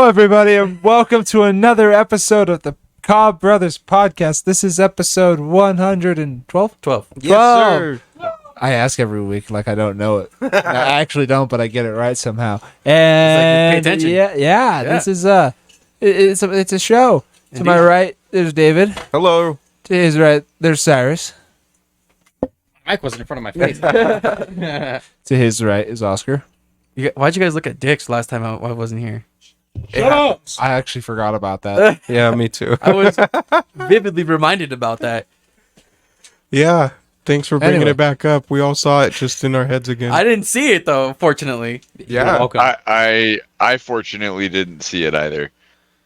Hello, everybody, and welcome to another episode of the Cobb Brothers Podcast. This is episode 112? 12. Yes, sir. I ask every week like I don't know it. I actually don't, but I get it right somehow. And pay attention. Yeah. This is it's a show. Indeed. To my right, there's David. Hello. To his right, there's Cyrus. Mic wasn't in front of my face. To his right is Oscar. Why'd you guys look at dicks last time I wasn't here? Shut up! I actually forgot about that. Yeah, me too. I was vividly reminded about that. Yeah. Thanks for bringing Anyway. it back up. We all saw it just in our heads again. I didn't see it though, fortunately. yeah. Welcome. I fortunately didn't see it either.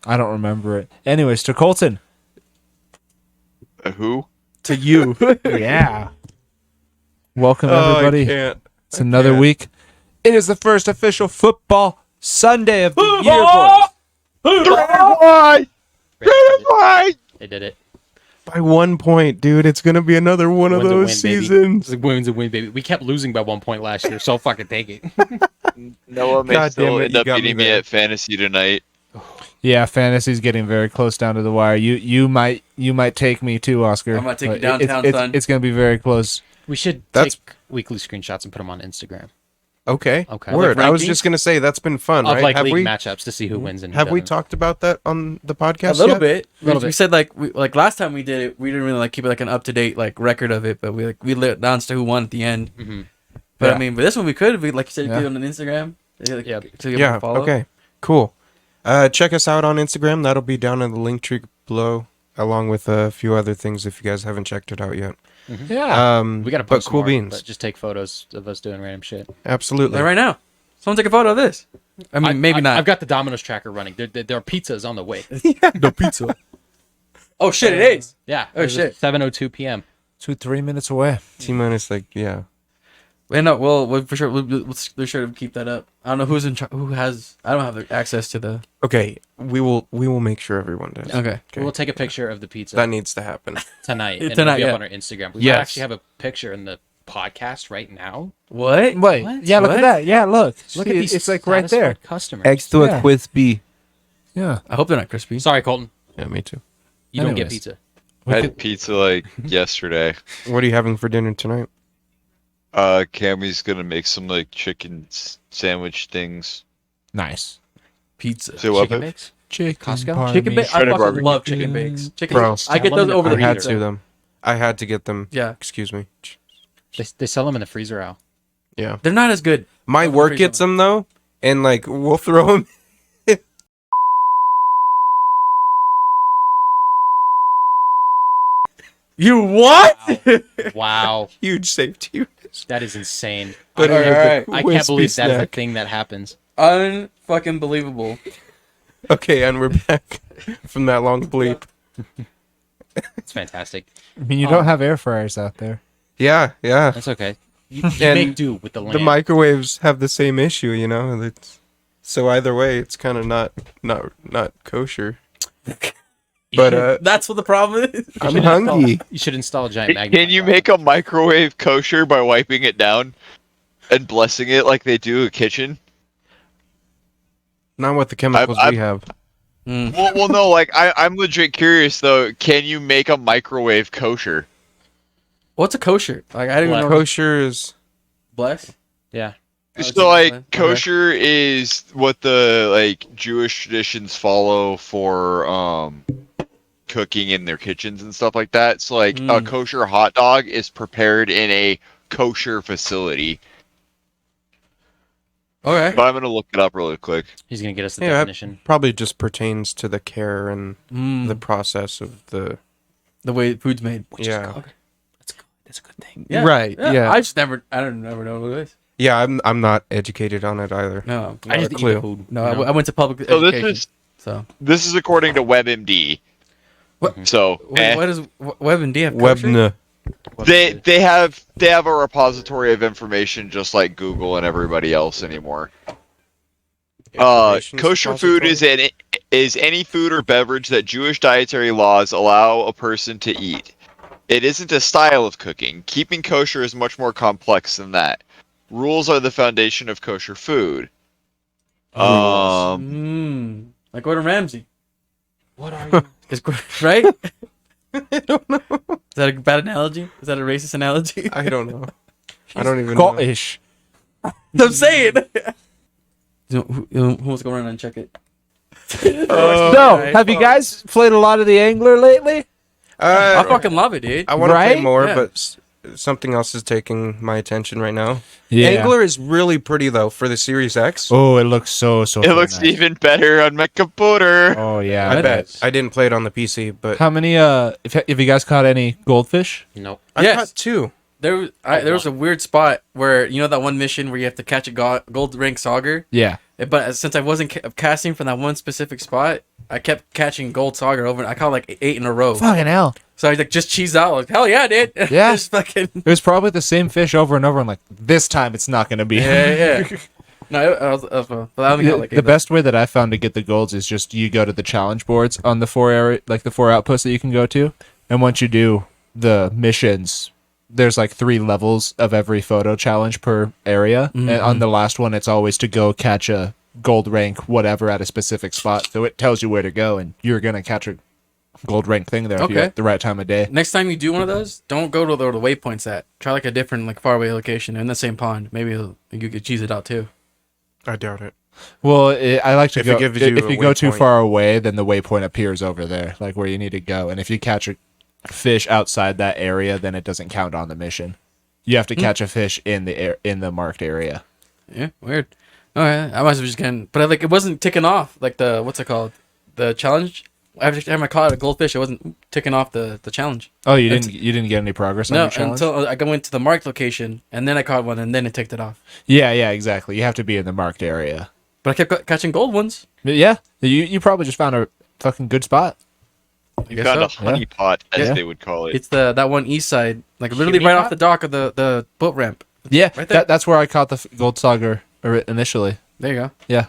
I don't remember it. Anyways, to Colton. Who? To you. Yeah. Welcome, Oh, everybody. I can't. It's another can't. week. It is the first official football Sunday of the year, boys. They did it. By 1 point, dude. It's going to be another one of Win's a those win, baby. seasons. It's a win's a win, baby. We kept losing by 1 point last year, so fucking take it. Noah may God still damn it, end you up got me beating me there. at fantasy tonight. Yeah, fantasy's getting very close down to the wire. You might take me too, Oscar. I'm gonna take you But downtown, son. It's going to be very close. We should That's- take weekly screenshots and put them on Instagram Okay. Okay. Word. Like I was rankings? just going to say, that's been fun, of right? like have league we, matchups to see who wins and who have we doesn't. talked about that on the podcast A little yet? bit. Little We bit. said like last time we did it, we didn't really like keep it like an up to date like record of it, but we announced who won at the end. Mhm. But Yeah. I mean, but this one we could, like you said, Yeah. do it on Instagram. Like, Yeah. to give Yeah. a follow. Okay. Cool. Check us out on Instagram. That'll be down in the link tree below, along with a few other things if you guys haven't checked it out yet. Yeah. We gotta but post cool more, beans. But just take photos of us doing random shit. Absolutely. Like right now, someone take a photo of this. I mean, maybe not. I've got the Domino's tracker running. There are pizzas on the way. The pizza. Oh shit, it is. Yeah. Oh, shit. 7:02 p.m. 2-3 minutes away. T-minus, like, yeah. Wait, no, we'll for sure we'll sure to keep that up. I don't know who's in who has. I don't have the access to the. Okay, we will make sure everyone does. Okay. Okay. We'll take a picture of the pizza That needs to happen. tonight. And Tonight, it'll be yeah. up on our Instagram. We Yes. might actually have a picture in the podcast right now. What? Wait. What? Yeah, look What? at that. Yeah, look. Look at these. It's like right there. satisfied customers. Extra Yeah. crispy. Yeah. I hope they're not crispy. Sorry, Colton. Yeah, me too. You don't get Anyways. pizza. I had pizza like yesterday. What are you having for dinner tonight? Cammy's gonna make some like chicken sandwich things. Nice. Pizza. So what? Chicken mix? Chicken Costco? Chicken bakes. I Shredded fucking barbecue. love chicken bakes. Chicken. Bro, I get tell them those to over the I had pizza. to them. I had to get them. Yeah, Excuse me. They sell them in the freezer aisle. Yeah. they're not as good. My Oh, work freezer. gets them though, and like we'll throw them. You what? Wow, Huge safety. that is insane. But All right. I can't wispy believe that is a snack. thing that happens. Unfucking believable. Okay, and we're back from that long bleep. It's fantastic. I mean, you don't have air fryers out there. Yeah, yeah. That's okay. You And make do with the land. The microwaves have the same issue, you know. So either way, it's kind of not kosher. But That's what the problem is. I'm hungry. You should install a giant magnet. Can you make a microwave kosher by wiping it down and blessing it like they do a kitchen? Not with the chemicals I- we have. Well, no. Like I'm legit curious though. Can you make a microwave kosher? What's a kosher? Like I didn't even know. Kosher is Bless. Yeah. So like Okay. kosher is what the like Jewish traditions follow for cooking in their kitchens and stuff like that. So like a kosher hot dog is prepared in a kosher facility. Okay. But I'm gonna look it up really quick. He's gonna get us the Yeah, definition. probably just pertains to the care and the process of the. The way food's made. Yeah. That's good. That's a good thing. Yeah. Right, yeah. I just never. I don't never know what it is. Yeah, I'm not educated on it either. No. I just eat clue. the food. No. you know? I went to public So education. this is according to WebMD. What? So What does WebMD have? Kosher? Webna. they have a repository of information just like Google and everybody else anymore. Information's Kosher food repository? is any food or beverage that Jewish dietary laws allow a person to eat. It isn't a style of cooking. Keeping kosher is much more complex than that. Rules are the foundation of kosher food. Like Gordon Ramsay. What are you? Right? I don't know. Is that a bad analogy? Is that a racist analogy? I don't know. I don't even know. Scottish. I'm saying. Who wants to go around and check it? So, Alright, have you well. guys played a lot of the Angler lately? I fucking love it, dude. I want to play Right? more, Yeah. but something else is taking my attention right now. Yeah. Angler is really pretty though for the Series X. Oh, it looks so It looks nice. even better on my computer. Oh yeah, I bet. does. I didn't play it on the PC, but How many? If you guys caught any goldfish? Nope. I Yes. caught 2. There was a weird spot where you know that one mission where you have to catch a gold rank sauger. Yeah. But since I wasn't casting from that one specific spot, I kept catching gold sauger over. I caught like 8 in a row. Fucking hell. So I like just cheesed out. Like hell yeah, dude. Yeah. Just fucking It was probably the same fish over and over. And like this time, it's not gonna be. yeah. No, I was well, I only got like The 8 best way that I found to get the golds is just you go to the challenge boards on the 4 area, like the 4 outposts that you can go to, and once you do the missions, there's like 3 levels of every photo challenge per area, and on the last one, it's always to go catch a gold rank whatever at a specific spot, so it tells you where to go, and you're gonna catch a gold rank thing there if you're Okay. at the right time of day. Next time you do one of those, don't go to where the waypoint's at. Try like a different, like faraway location in the same pond. Maybe you could cheese it out too. I doubt it. Well, I like to If go. it gives you If a you go too waypoint. far away, then the waypoint appears over there, like where you need to go. And if you catch a fish outside that area, then it doesn't count on the mission. You have to catch a fish in the marked area. Yeah, weird. All right, I must have just getting, but like it wasn't ticking off like the what's it called, the challenge. Every time I caught a goldfish, it wasn't ticking off the challenge. Oh, you It's- didn't get any progress on No, your challenge? until I went to the marked location, and then I caught one, and then it ticked it off. Yeah, exactly. You have to be in the marked area. But I kept catching gold ones. But yeah, you probably just found a fucking good spot. I You guess found so. a honey pot, as Yeah. they would call it. It's that one east side, like literally Shimmy right pot? off the dock of the boat ramp. Yeah, Right there. that's where I caught the gold sauger initially. There you go. Yeah,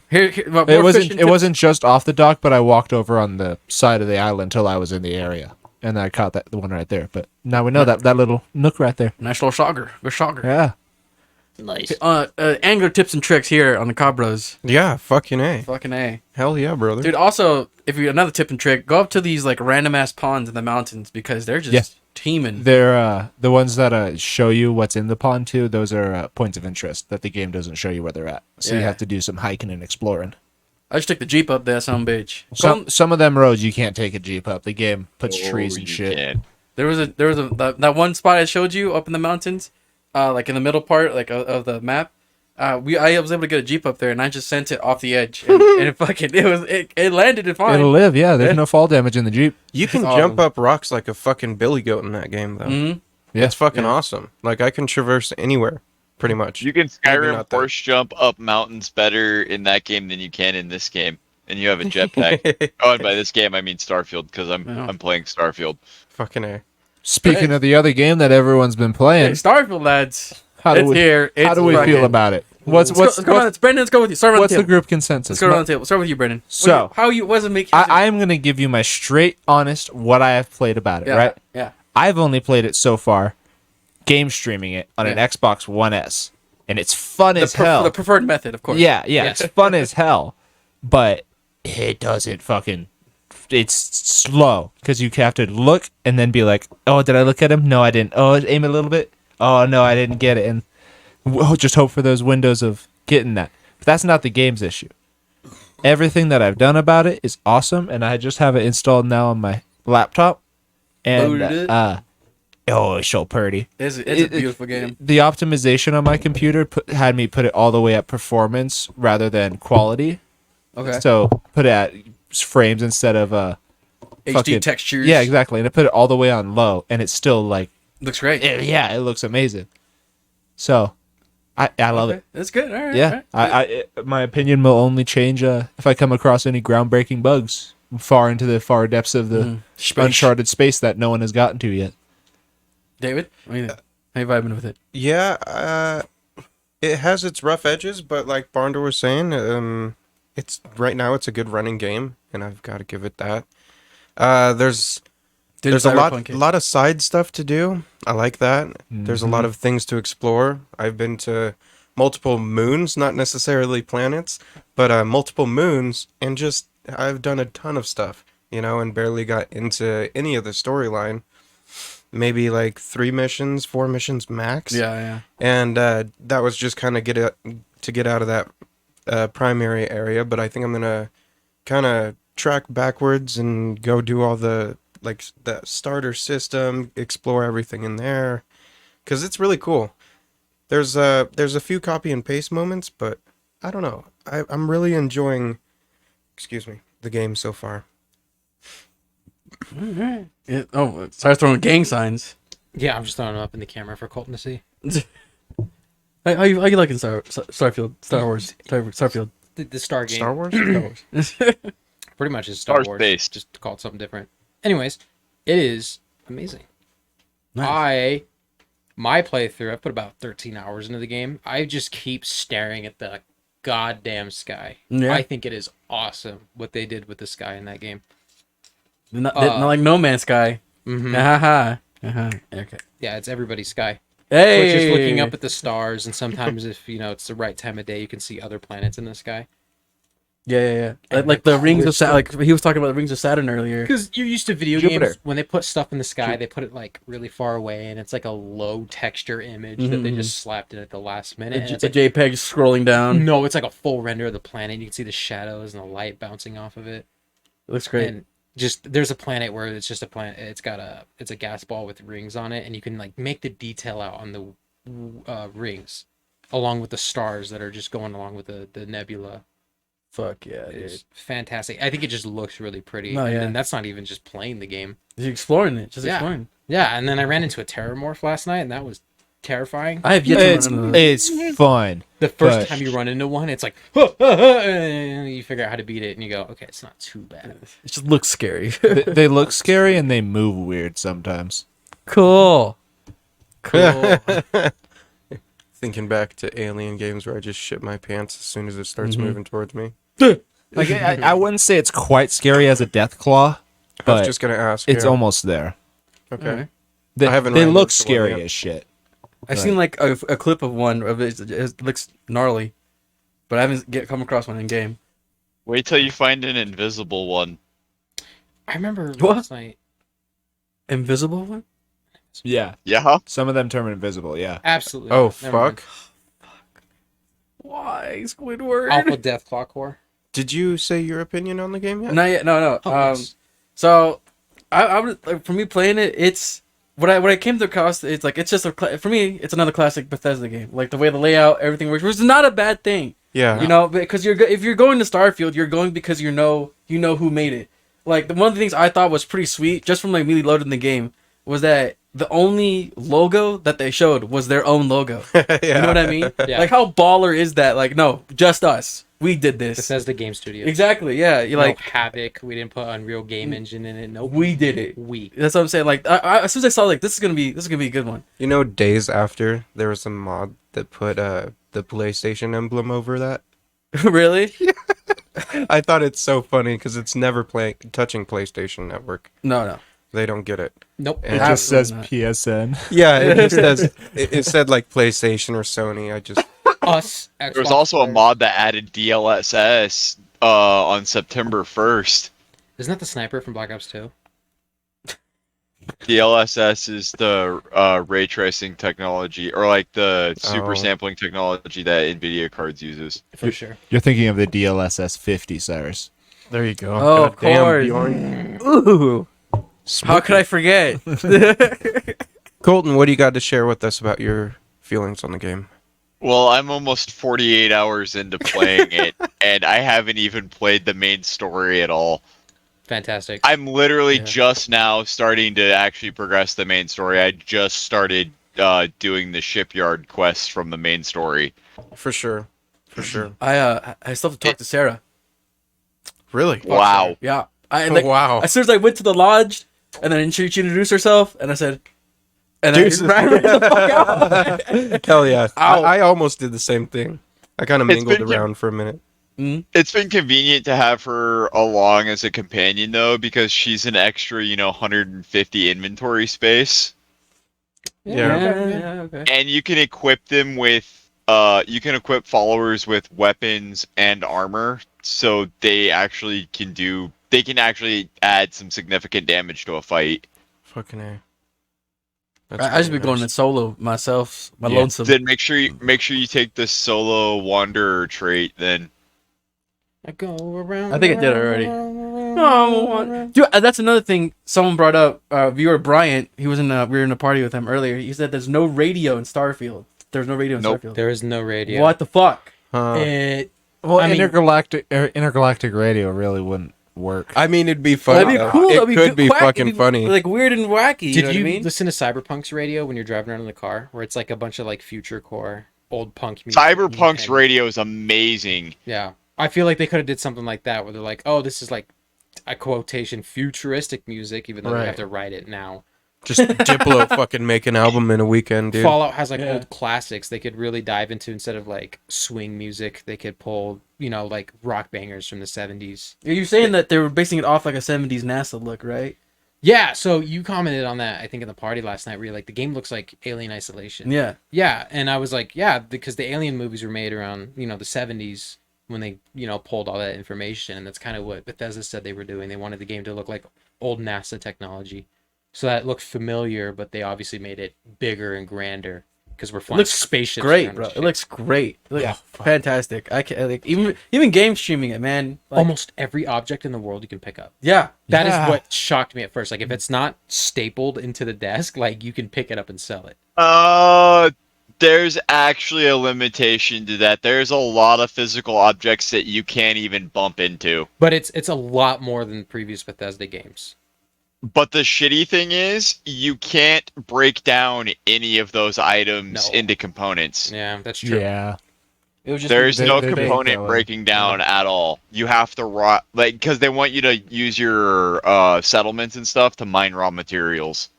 Here more it wasn't fishing it tips. wasn't just off the dock, but I walked over on the side of the island till I was in the area, and I caught the one right there. But now we know that little nook right there. Nice little shogger. Good shogger. Yeah. Nice. Angler tips and tricks here on the Cabros. Yeah, fucking A. Fucking A. Hell yeah, brother. Dude, also, if you another tip and trick, go up to these like random ass ponds in the mountains because they're just Yeah. teeming. They're the ones that show you what's in the pond too. Those are points of interest that the game doesn't show you where they're at. So you Yeah. have to do some hiking and exploring. I just took the Jeep up there, some bitch. Some of them roads you can't take a jeep up. The game puts trees Oh, and you shit. can. There was that one spot I showed you up in the mountains, like in the middle part like of the map. I was able to get a Jeep up there, and I just sent it off the edge, and it landed it fine. It'll live, yeah. There's Yeah. no fall damage in the jeep. You can It's jump awesome. up rocks like a fucking billy goat in that game, though. Mhm. Yeah. It's fucking Yeah. awesome. Like, I can traverse anywhere, pretty much. You can Maybe Skyrim not that. horse jump up mountains better in that game than you can in this game, and you have a jetpack. Oh, and by this game I mean Starfield because Yeah. I'm playing Starfield. Fucking A. Speaking Hey. of the other game that everyone's been Hey, playing, Starfield lads, how do it's we here. how do we feel about it? What's Let's go on. It's Brendan. Let's go with you. Start around what's the the table. group consensus? Let's go around the table. Start with you, Brendan. So- how you wasn't making? I am gonna give you my straight, honest, what I have played about it. yeah, Right? Yeah. I've only played it so far, game streaming it on an Yeah. Xbox One S, and it's fun as hell. The preferred method, of course. Yeah, it's fun as hell, but it doesn't fucking. It's slow because you have to look and then be like, "Oh, did I look at him? No, I didn't. Oh, aim a little bit. Oh no, I didn't get it." And just hope for those windows of getting that. But that's not the game's issue. Everything that I've done about it is awesome, and I just have it installed now on my laptop. And Loaded it? oh, it's so pretty. It's a beautiful game. The optimization on my computer had me put it all the way at performance rather than quality. Okay. So put it at frames instead of HD fucking- textures. yeah, exactly. And I put it all the way on low, and it's still like Looks great. yeah, it looks amazing. So I love Okay, it. That's good. All right. Yeah, all right. my opinion will only change if I come across any groundbreaking bugs far into the far depths of the Space. uncharted space that no one has gotten to yet. David, what do you think? How you vibing with it? Yeah, it has its rough edges, but like Barnder was saying, it's right now it's a good running game, and I've got to give it that. There's a lot of side stuff to do. I like that. There's a lot of things to explore. I've been to multiple moons, not necessarily planets, but multiple moons, and just I've done a ton of stuff, and barely got into any of the storyline. Maybe like 3 missions, 4 missions max. Yeah. And that was just kind of get out of that primary area. But I think I'm gonna kind of track backwards and go do all the starter system, explore everything in there, because it's really cool. There's a few copy and paste moments, but I don't know. I'm really enjoying, the game so far. Starts throwing gang signs. Yeah, I'm just throwing them up in the camera for Colton to see. How you liking Starfield? Star Wars? Starfield? The Star game. Star Wars? Pretty much is Star Star Wars. Space. Just call it something different. Anyways, it is amazing. Nice. My playthrough, I put about 13 hours into the game. I just keep staring at the goddamn sky. Yeah. I think it is awesome what they did with the sky in that game. Not like No Man's Sky. Mhm. Okay. Yeah, it's everybody's sky. Hey, But just looking up at the stars, and sometimes if it's the right time of day, you can see other planets in the sky. Yeah. And Like the the rings of coolest Saturn. Like he was talking about the rings of Saturn earlier. Because you're used to video Jupiter. games, when they put stuff in the sky, they put it like really far away, and it's like a low texture image that they just slapped in at the last minute. And it's A like, JPEG scrolling down. no, it's like a full render of the planet. You can see the shadows and the light bouncing off of it. It looks great. And just there's a planet where it's just a planet. It's a gas ball with rings on it, and you can like make the detail out on the rings, along with the stars that are just going along with the nebula. Fuck yeah, dude. It's fantastic. I think it just looks really pretty. No, and yeah. then that's not even just playing the game. You're exploring it. Just Yeah. exploring. Yeah, and then I ran into a terramorph last night, and that was terrifying. I have yet to It's run into those. it's fun. The first but- time you run into one, it's like, and you figure out how to beat it, and you go, okay, it's not too bad. It just looks scary. They look scary and they move weird sometimes. Cool. Thinking back to Alien games where I just shit my pants as soon as it starts moving towards me. Like I wouldn't say it's quite scary as a death claw, I but was just gonna ask. it's yeah. almost there. Okay. Alright. They, I haven't they ran look into one scary yet. as shit. I've seen like a clip of one of it. It looks gnarly, but I haven't come across one in game. Wait till you find an invisible one. I remember What? last night. Invisible one? Yeah, Yeah. some of them turn invisible. Yeah, Absolutely. Oh not. Never mind. fuck! Why Squidward? Alpha Death Claw Core. Did you say your opinion on the game yet? Not yet. No. Oh, yes. So I would like, for me playing it, it's what I came to across. It's like it's just for me. It's another classic Bethesda game. Like the way the layout, everything works, which is not a bad thing. Yeah. You know, because if you're going to Starfield, you're going because you know who made it. Like one of the things I thought was pretty sweet, just from like me loading the game, was that the only logo that they showed was their own logo. You know what I mean? Yeah. Like how baller is that? Like no, just us. We did this. Bethesda Game Studios. Exactly. Yeah. You No like Havoc. We didn't put Unreal Game Engine in it. Nope. we did it. We. That's what I'm saying. Like as soon as I saw like this is gonna be a good one. You know, days after there was a mod that put the PlayStation emblem over that. Really? I thought it's so funny because it's never touching PlayStation Network. No. They don't get it. Nope. And it just says Absolutely not. PSN. Yeah, it just says it said like PlayStation or Sony. I just Us. There was Xbox also a players. mod that added DLSS on September 1st. Isn't that the sniper from Black Ops 2? DLSS is the ray tracing technology, or like the super Oh. sampling technology that NVIDIA cards uses. For sure. You're thinking of the DLSS 50, Cyrus. there you go. Oh, of Goddamn, course. Bjorn. Ooh. How could I forget? Colton, what do you got to share with us about your feelings on the game? Well, I'm almost 48 hours into playing it, and I haven't even played the main story at all. Fantastic. I'm literally Yeah. just now starting to actually progress the main story. I just started doing the shipyard quests from the main story. For sure. I still have to talk to Sarah. Really? Wow. Yeah. I Oh, like wow. as soon as I went to the lodge and then she introduced herself and I said and Deuces. I ran the fuck out. Hell yeah. Ow. I almost did the same thing. I kind of It's mingled been- around for a minute. It's been convenient to have her along as a companion, though, because she's an extra, 150 inventory space. Yeah. Okay. And you can equip them with you can equip followers with weapons and armor, so they can actually add some significant damage to a fight. Fucking A. I just be going in solo myself, my Yeah. lonesome. Then make sure you take the solo wanderer trait. Then I go around. I think I did it already. Oh, dude, that's another thing someone brought up. Viewer Bryant, he was we were in a party with him earlier. He said there's no radio in Starfield. There's no radio in Nope. Starfield. There is no radio. What the fuck? It, Well, I mean- intergalactic radio really wouldn't work. I mean, it'd be funny. That'd be though. cool. It That'd be could be quack- fucking it'd be, funny. like weird and wacky. Did know you what I mean? listen to Cyberpunk's radio when you're driving around in the car, where it's like a bunch of like future core old punk music? Cyberpunk's and- radio is amazing. Yeah, I feel like they could have did something like that, where they're like, "Oh, this is like a quotation futuristic music," even though they have Right. to write it now. Just Diplo fucking make an album in a weekend, dude. Fallout has like Yeah. old classics they could really dive into instead of like swing music. They could pull, like rock bangers from the 70s. You're saying that they were basing it off like a 70s NASA look, right? Yeah, so you commented on that, I think, in the party last night, where you're like, the game looks like Alien Isolation. Yeah. Yeah, and I was like, yeah, because the Alien movies were made around, the 70s when they, pulled all that information, and that's kind of what Bethesda said they were doing. They wanted the game to look like old NASA technology. So that looked familiar, but they obviously made it bigger and grander because we're flying looks spaceships. Great, around bro. and It shit. looks great. It looks Yeah. fantastic. I can like even game streaming it, man. Like, almost every object in the world you can pick up. Yeah. That is Yeah. what shocked me at first. Like, if it's not stapled into the desk, like, you can pick it up and sell it. There's actually a limitation to that. There's a lot of physical objects that you can't even bump into. But it's a lot more than previous Bethesda games. But the shitty thing is, you can't break down any of those items No. into components. Yeah, that's true. Yeah. It was just There's They- no they make component that way. breaking down at all. You have to because they want you to use your settlements and stuff to mine raw materials.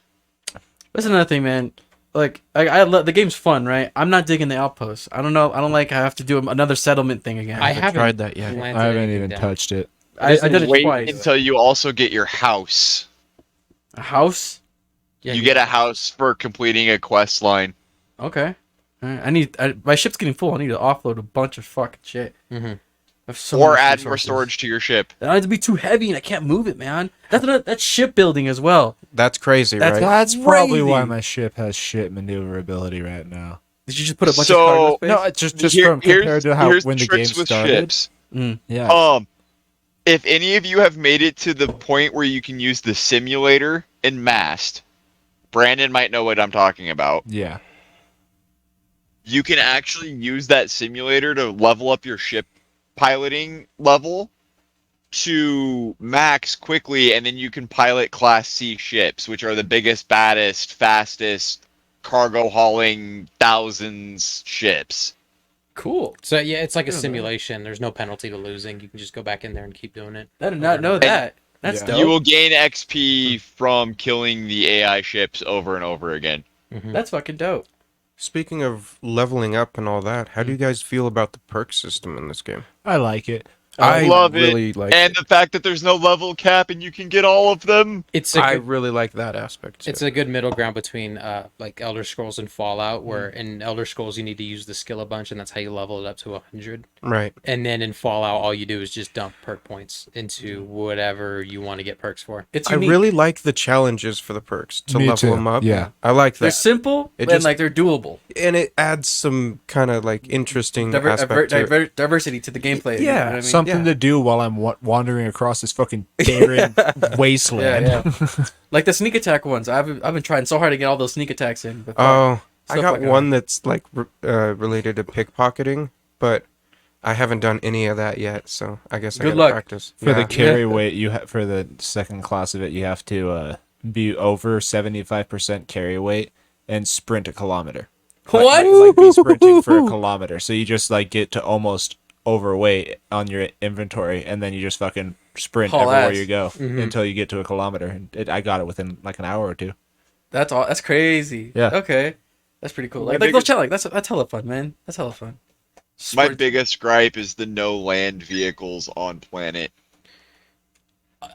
That's another thing, man. Like I love the game's fun, right? I'm not digging the outposts. I don't know. I don't like I have to do another settlement thing again. I haven't haven't tried that yet. landed I haven't anything even down. touched it. I did it Wait twice. until you also get your house. A house? Yeah, you get a house for completing a quest line. Okay. All right. My ship's getting full. I need to offload a bunch of fucking shit. Mhm. I have so Or much add more resources. storage to your ship. I don't have to be too heavy and I can't move it, man. That's shipbuilding as well. That's crazy, That's right? That's probably why crazy. my ship has shit maneuverability right now. Did you just put a bunch So- of cargo space? No, it's just Here- from compared to how here's when the game tricks with started. ships. Yeah. If any of you have made it to the point where you can use the simulator and mast, Brandon might know what I'm talking about. Yeah. You can actually use that simulator to level up your ship piloting level to max quickly, and then you can pilot Class C ships, which are the biggest, baddest, fastest, cargo hauling thousands ships. Cool. So, yeah, it's like a Yeah, man. simulation. There's no penalty to losing. You can just go back in there and keep doing it. I did not know that. That's Yeah. dope. You will gain XP from killing the AI ships over and over again. Mhm. That's fucking dope. Speaking of leveling up and all that, how do you guys feel about the perk system in this game? I like it. I love really it. like And it. the fact that there's no level cap and you can get all of them. It's a I good, really like that aspect. too. it's a good middle ground between like Elder Scrolls and Fallout, where Mm. in Elder Scrolls you need to use the skill a bunch, and that's how you level it up to 100. right. And then in Fallout, all you do is just dump perk points into whatever you want to get perks for. It's I unique. really like the challenges for the perks to Me level too, them up. yeah. I like They're that. simple It and just- like they're doable. And it adds some kind of like interesting aspect to it. Diversity to the gameplay. you know Yeah, what I mean? Something Yeah. to do while I'm wandering across this fucking barren wasteland. Yeah, like the sneak attack ones. I've been trying so hard to get all those sneak attacks in. But Oh, I Stuff got like that. one that's like related to pickpocketing, but I haven't done any of that yet, so I guess I Good gotta luck. practice. For the Yeah. carry weight, for the second class of it, you have to be over 75% carry weight and sprint a kilometer. What? Like be sprinting for a kilometer. So you just like get to almost overweight on your inventory, and then you just fucking sprint Haul everywhere ass. you go Mhm. until you get to a kilometer. And I got it within like an hour or two. That's all. That's crazy. Yeah. Okay. That's pretty cool. My Like those biggest- challenges. That's hella fun, man. That's hella fun. My Sprint- biggest gripe is the no land vehicles on planet.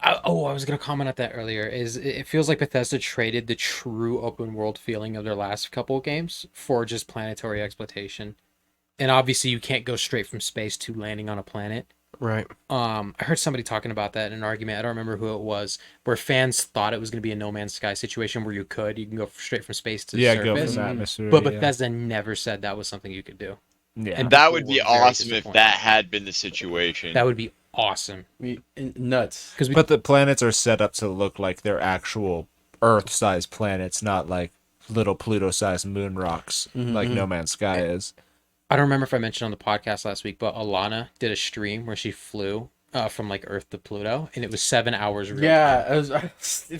I was gonna comment on that earlier. It feels like Bethesda traded the true open world feeling of their last couple of games for just planetary exploitation. and obviously you can't go straight from space to landing on a planet. Right. I heard somebody talking about that in an argument. I don't remember who it was, where fans thought it was going to be a No Man's Sky situation where you can go straight from space to Yeah, surface. go from atmosphere. But yeah. Bethesda never said that was something you could do. Yeah. And That people would be were very awesome if disappointed. that had been the situation. That would be awesome. Nuts. Because But the planets are set up to look like they're actual Earth-sized planets, not like little Pluto-sized moon rocks, like No Man's Sky is. I don't remember if I mentioned on the podcast last week, but Alana did a stream where she flew from like Earth to Pluto, and it was 7 hours. Real time. Yeah,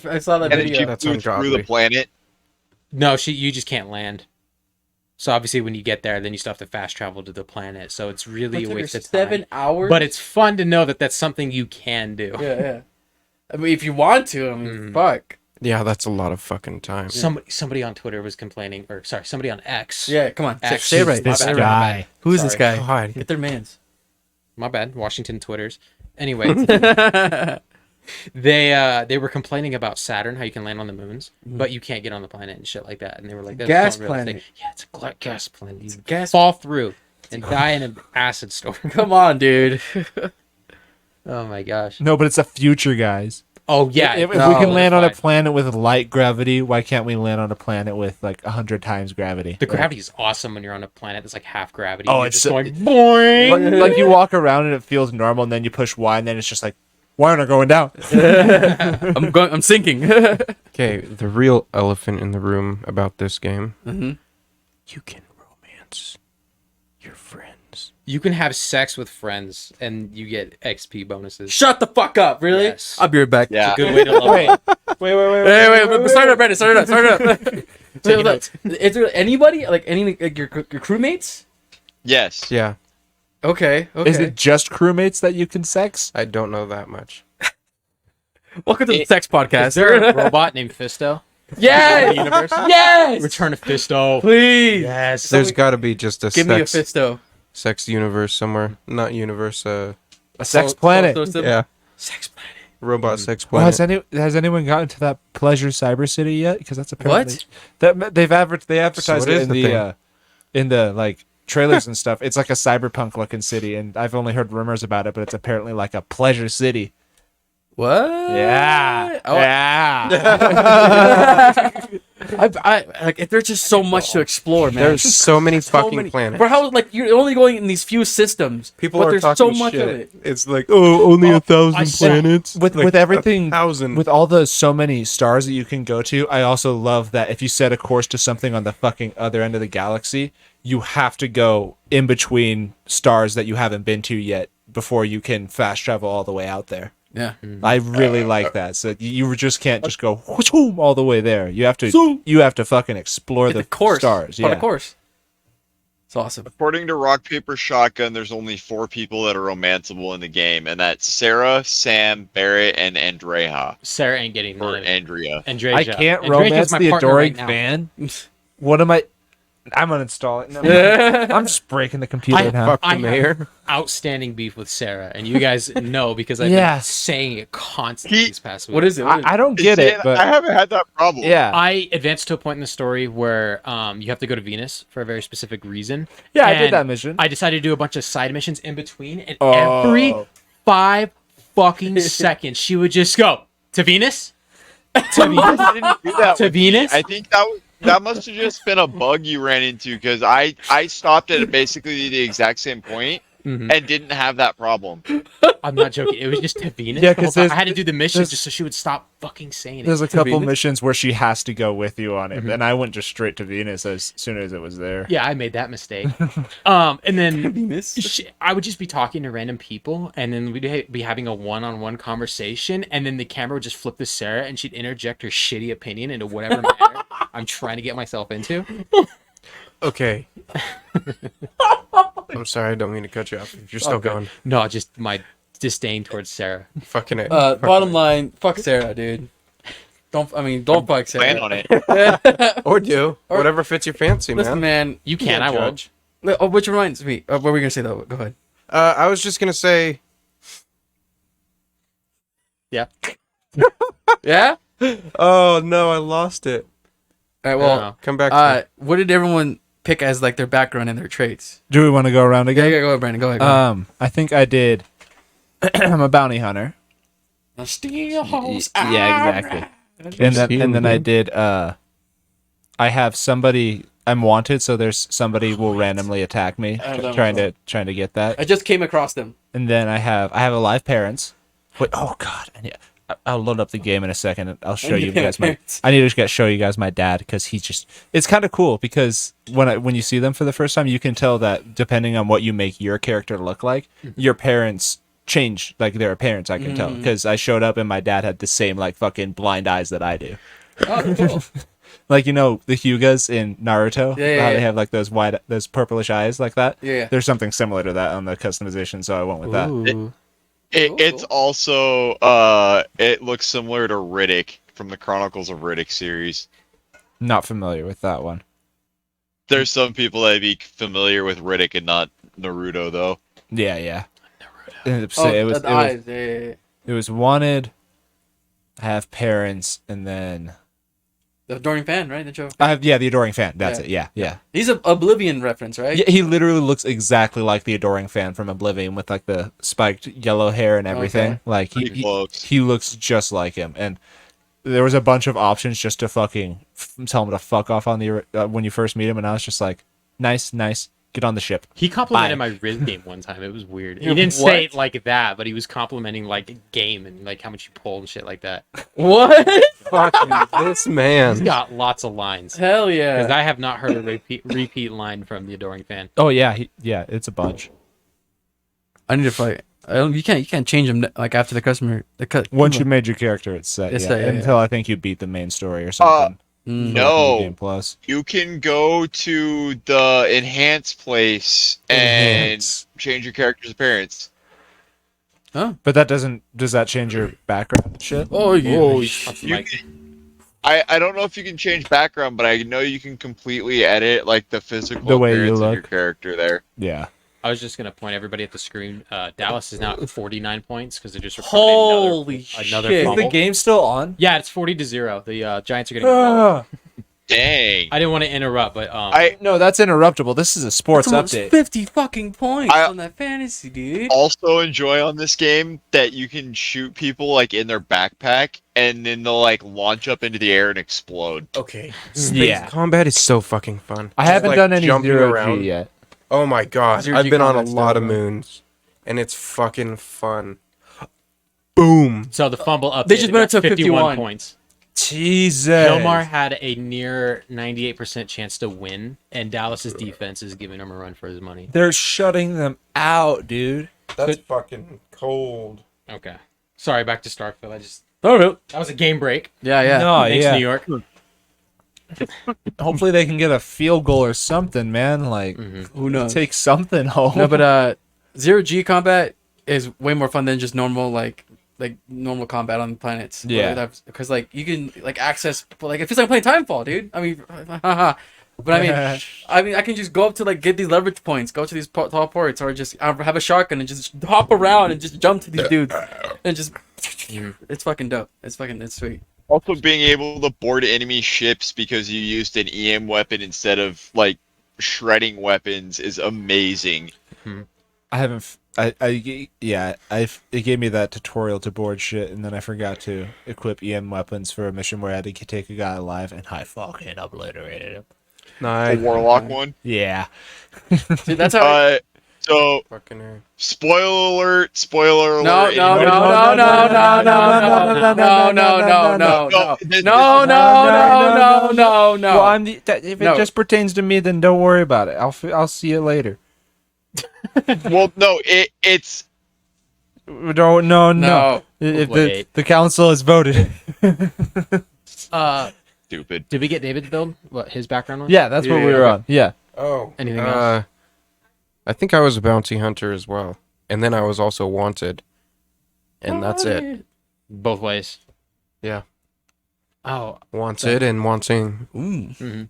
I saw that and then video. she That's flew through ungodly. the planet. No, you just can't land. So obviously, when you get there, then you still have to fast travel to the planet. So it's really a waste of time. 7 hours. But it's fun to know that that's something you can do. yeah. I mean, if you want to, I mean, fuck. Yeah, that's a lot of fucking time. Somebody on Twitter was complaining, or sorry, somebody on X. Yeah, come on. X. Say it right. This Say it right. guy. Who is this Sorry. guy? God. Get their mans. My bad. Washington Twitters. Anyway, they were complaining about Saturn, how you can land on the moons, but you can't get on the planet and shit like that. And they were like, "That's Gas not realistic." planet. Yeah, it's a gas planet. You gas- fall through and die in an acid storm. Come on, dude. Oh my gosh. No, but it's a future, guys. Oh yeah. If we no, can land on a fine. planet with light gravity, why can't we land on a planet with like 100 times gravity? The gravity is awesome when you're on a planet that's like half gravity. Oh, You're it's just so- going boing. Like you walk around and it feels normal, and then you push Y, and then it's just like, why aren't I going down? I'm sinking. Okay, the real elephant in the room about this game. Mhm. You can romance your friends. You can have sex with friends and you get XP bonuses. Shut the fuck up, really? Yes. I'll be right back. Yeah. Good way to level up. Wait, start it up, Brandon. Start it up. Taking notes. Is there anybody, like any like your crewmates? Yes. Yeah, Okay. Is it just crewmates that you can sex? I don't know that much. Welcome to the sex Is podcast. there a robot named Fisto? Yes! Universe? Yes! Return of Fisto. Please. Yes. There's got to be just a Give me a sex, fisto. sex universe somewhere. Not universe, A sex planet. yeah, Sex planet. robot sex Well, planet. has anyone gotten to that Pleasure Cyber City yet? Because that's apparently What? that they advertised what it is in the thing? in the like trailers and stuff. It's like a cyberpunk looking city, and I've only heard rumors about it, but it's apparently like a pleasure city. What? Yeah, Oh, yeah. I like if there's just so much to explore, man. There's so many So fucking many- planets. For how like you're only going in these few systems. People but are there's talking so much shit. of it. It's like, oh, only 1,000 said- planets. with Like, everything 1,000. with all the so many stars that you can go to. I also love that if you set a course to something on the fucking other end of the galaxy, you have to go in between stars that you haven't been to yet before you can fast travel all the way out there. Yeah. I really like that. So you just can't just go whoom all the way there. You have to fucking explore Hit the the course. stars. On Yeah. a course. It's awesome. According to Rock Paper Shotgun, there's only 4 people that are romanceable in the game, and that's Sarah, Sam, Barrett, and Andrea. Sarah ain't getting none Or of it. Andrea. Andrea. I can't Andrea's romance my the partner adoring right now. fan. What am I? I'm uninstalling. No, I'm just breaking the computer now. Fuck the I have mayor. outstanding beef with Sarah, and you guys know because I've Yes. been saying it constantly these past weeks. What is it? I don't get See, it, but I haven't had that problem. yeah, I advanced to a point in the story where you have to go to Venus for a very specific reason. yeah, I did And that mission. I decided to do a bunch of side missions in between, and Oh. every 5 fucking seconds she would just go to Venus, to Venus, I didn't do that to with me. Venus. I think that must have just been a bug you ran into because I stopped at basically the exact same point Mhm. and didn't have that problem. I'm not joking. It was just to Venus. Yeah, the whole 'cause time. there's- I had to do the missions there's- just so she would stop fucking saying There's it. a couple Venus? missions where she has to go with you on it, and I went just straight to Venus as soon as it was there. Yeah, I made that mistake. And then Venus? I would just be talking to random people, and then we'd be having a one-on-one conversation, and then the camera would just flip to Sarah, and she'd interject her shitty opinion into whatever matter I'm trying to get myself into. Okay. I'm sorry, I don't mean to cut you off. You're still Okay. going. No, just my disdain towards Sarah. Fucking it. Bottom line, fuck Sarah, dude. Don't fuck Sarah. Plan on it. Or do. Whatever fits your fancy, Listen, man. man. You can, I won't. judge. Oh, which reminds me. What were we gonna say though? Go ahead. I was just going to say, Yeah. Yeah. oh no, I lost it. All right. Well, No. Come back to what did everyone pick as like their background and their traits. Do we want to go around Yeah, again? go ahead, Brandon. Go ahead. Go ahead. I think I did. I'm a bounty hunter. A steel horse. Yeah, exactly. And then I did. I have somebody. I'm wanted, so there's somebody will randomly attack me, I have that trying to get that. I just came across them. And then I have alive parents. Wait, oh god, I'll load up the game in a second and I'll show you guys my. Parents. I need to show you guys my dad because he's just. It's kind of cool because when you see them for the first time, you can tell that depending on what you make your character look like, your parents change like their appearance. I can tell because I showed up and my dad had the same like fucking blind eyes that I do. Oh, cool. Like the Hyugas in Naruto, Yeah, how yeah. they have like those purplish eyes like that. Yeah. There's something similar to that on the customization, so I went with that. Ooh. It's Cool. also it looks similar to Riddick from the Chronicles of Riddick series. Not familiar with that one. There's some people that be familiar with Riddick and not Naruto though. Yeah. Naruto. Oh, It was the eyes. Yeah. it was wanted. I have parents, and then The Adoring Fan, right? The Joe. I have the adoring fan. That's Yeah. it. Yeah. He's an Oblivion reference, right? Yeah, he literally looks exactly like the adoring fan from Oblivion with like the spiked yellow hair and everything. Okay. Like Pretty close. he looks just like him. And there was a bunch of options just to fucking tell him to fuck off on the when you first meet him, and I was just like, nice, get on the ship. He complimented Bye. my Riz game one time. It was weird. He Yeah, didn't say it what? like that, but he was complimenting like game and like how much you pull and shit like that. What? Fucking this He's man. got lots of lines. Hell Because yeah. I have not heard a repeat line from the adoring fan. Oh yeah, it's a bunch. I need to fight. You can't change them like after the customer. Once you made your character, it's set. It's yeah, set, yeah, until I think you beat the main story or something. No. Game Plus. You can go to the enhance place and Enhance. change your character's appearance. But does that change your background and shit? Oh yeah. Oh, You I don't know if you can change background, but I know you can completely edit like the physical The way you appearance of your look. character there. yeah. I was just gonna point everybody at the screen. Dallas is now at 49 points because they're just Holy another shit. fumble. game still on? Yeah, it's 40-0. The Giants are getting. I Dang. didn't want to interrupt, but No, that's interruptible. This is a sports That's almost update. 50 fucking points I- on that fantasy, dude. Also enjoy on this game that you can shoot people like in their backpack and then they'll like launch up into the air and explode. Okay. Yeah. Combat is so fucking fun. I haven't Just, like, done any jumping zero around. G yet. Oh my god, Zero I've G been on a combat's lot dope, of bro. moons, and it's fucking fun. Boom. so the fumble up. They just went up to 51 51. points. Jesus. Hilmar had a near 98% chance to win, and Dallas's defense is giving him a run for his money. They're shutting them out, dude. That's fucking cold. Okay. Sorry, back to Starfield. I just Oh, no. that was a game break. Yeah, yeah. No, Thanks, yeah. New York. Hopefully they can get a field goal or something, man. Like, Who knows? take something home. No, but zero G combat is way more fun than just normal like normal combat on planets. Yeah. Because like you can like access, but like it feels like I'm playing Timefall, dude. I mean, haha. But I mean, I can just go up to like get these leverage points, go to these tall ports, or just have a shotgun and just hop around and just jump to these dudes and just. It's fucking dope. It's sweet. Also being able to board enemy ships because you used an EM weapon instead of like shredding weapons is amazing. I haven't. It gave me that tutorial to board shit, and then I forgot to equip EM weapons for a mission where I had to take a guy alive, and I fucking obliterated him. The Nice. Warlock one. Yeah. See, that's how. So Fucking A. spoiler alert. No. Well, if it No. just pertains to me, then don't worry about it. I'll see it later. Well, no, it's No. If Wait. the council has voted. stupid. Did we get David's build? What his background was? Yeah, that's what we were on. Yeah. Oh. Anything else? I think I was a bounty hunter as well, and then I was also wanted, and that's it. Both ways. Yeah. Oh, Wanted and wanting. mhm.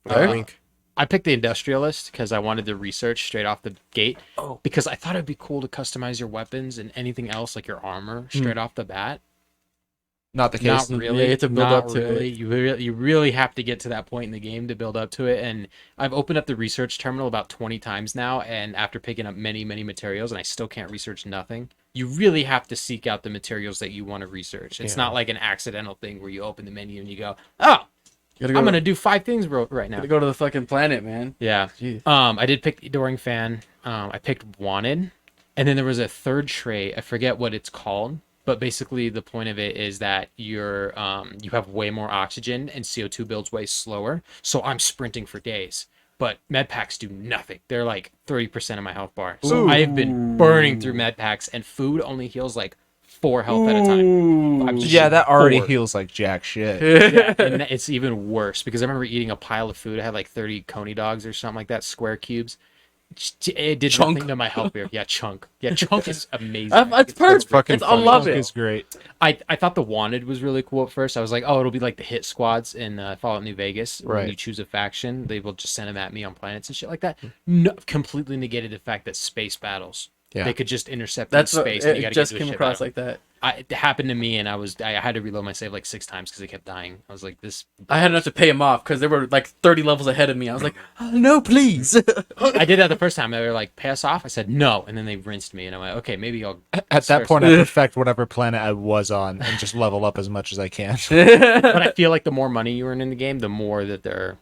I think. I picked the industrialist because I wanted to research straight off the gate. Oh. Because I thought it'd be cool to customize your weapons and anything else like your armor straight off the bat. Not the Not case. really. Yeah, you have to build Not up to really. it. You really have to get to that point in the game to build up to it. And I've opened up the research terminal about 20 times now, and after picking up many, many materials, and I still can't research nothing. You really have to seek out the materials that you want to research. It's not like an accidental thing where you open the menu and you go, "Oh, You I'm gonna do 5 things right now." gotta go to the fucking planet, man. Yeah. Jeez. I did pick Adoring Fan. I picked Wanted, and then there was a third trait. I forget what it's called, but basically the point of it is that you have way more oxygen and CO2 builds way slower. So I'm sprinting for days. But med packs do nothing. They're like 30% of my health bar. So I have been burning through med packs, and food only heals like 4 health at a time. I'm just Yeah, that already bored. heals like jack shit. Yeah, and it's even worse because I remember eating a pile of food. I had like 30 Coney dogs or something like that, square cubes. It did Chunk. nothing to my health beer. Yeah, chunk. Yeah, chunk is amazing. It's perfect. fucking I funny. love It's it. great. I thought the Wanted was really cool at first. I was like, oh, it'll be like the hit squads in Fallout New Vegas. When Right. you choose a faction, they will just send them at me on planets and shit like that. No, completely negated the fact that space battles. Yeah. They could just intercept That's in what space. And you it gotta just get to a came shit across battle. like that. It happened to me, and I had to reload my save like 6 times because it kept dying. I was like, this. I had enough to pay him off because they were like 30 levels ahead of me. I was like, oh, no, please. I did that the first time. They were like, pay us off. I said no, and then they rinsed me, and I'm like, okay, maybe I'll. At that point, I perfect whatever planet I was on and just level up as much as I can. But I feel like the more money you earn in the game, the more that their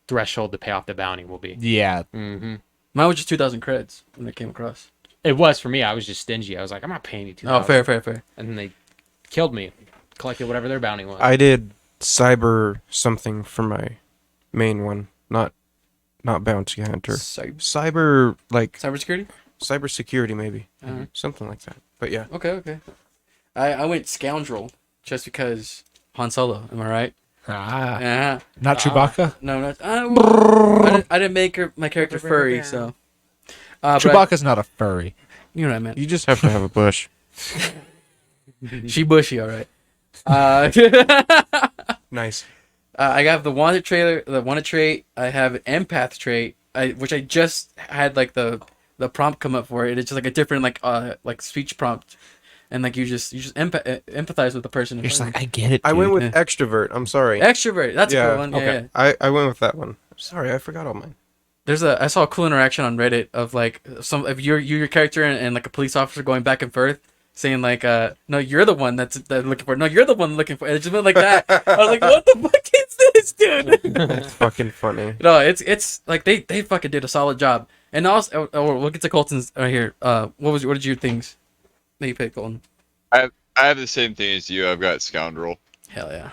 threshold to pay off the bounty will be. Yeah. Mm-hmm. Mine was just 2,000 creds when it came across. It was for me. I was just stingy. I was like, I'm not paying you Oh, 2,000. fair. And then they killed me, collected whatever their bounty was. I did cyber something for my main one, not bounty hunter. Cyber like Cybersecurity? cyber security maybe, Uh-huh. something like that. But yeah, Okay. I went scoundrel just because Han Solo. Am I right? Ah. Yeah. Not Chewbacca? No, not. I didn't make my character furry, so. But Chewbacca's not a furry. you know what I meant. you just have to have a bush. She bushy, all right. Nice. I have the wanted trait. I have an empath trait, which I just had like the prompt come up for it. It's just like a different like speech prompt, and like you just empathize with the person. in You're just front like, of I get it. I went dude." with extrovert. I'm sorry. you. Extrovert. That's a Yeah, cool one. Yeah, okay. yeah. I went with that one. Sorry, I forgot all mine. I saw a cool interaction on Reddit of like if your character and like a police officer going back and forth saying like no, you're the one that's looking for it. No, you're the one looking for it. It just went like that. I was like, what the fuck is this, dude? That's fucking funny. No, it's like they fucking did a solid job. And also, we'll get to Colton's right here. What did your things that you picked, Colton? I have the same thing as you. I've got scoundrel. Hell yeah.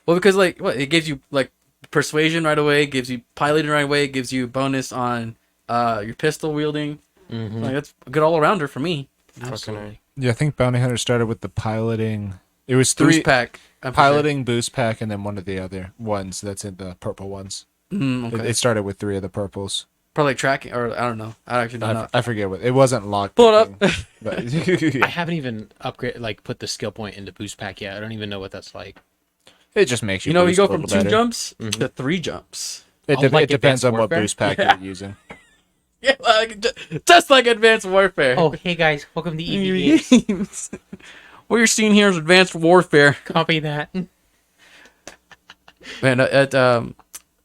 Well, because like it gives you like persuasion right away, gives you piloting right away, gives you bonus on your pistol wielding. Mm-hmm. Like that's a good all rounder for me. Fucking A. Yeah, I think Bounty Hunter started with the piloting. It was 3 Boost pack. I'm piloting, boost pack, and then one of the other ones that's in the purple ones. Okay. It started with 3 of the purples. Probably like tracking, or I don't know. I actually don't know. I forget what it wasn't locked. Pull it up. But, I haven't even put the skill point into boost pack yet. I don't even know what that's like. it just makes you. You know, you boost go a from little 2 better. jumps Mhm. to 3 jumps. It, Oh, de- like it depends Advanced on what Warfare? boost pack Yeah. you're using. Yeah, like, just like Advanced Warfare. Oh, hey guys, welcome to EV Games. What you're seeing here is Advanced Warfare. Copy that. Man,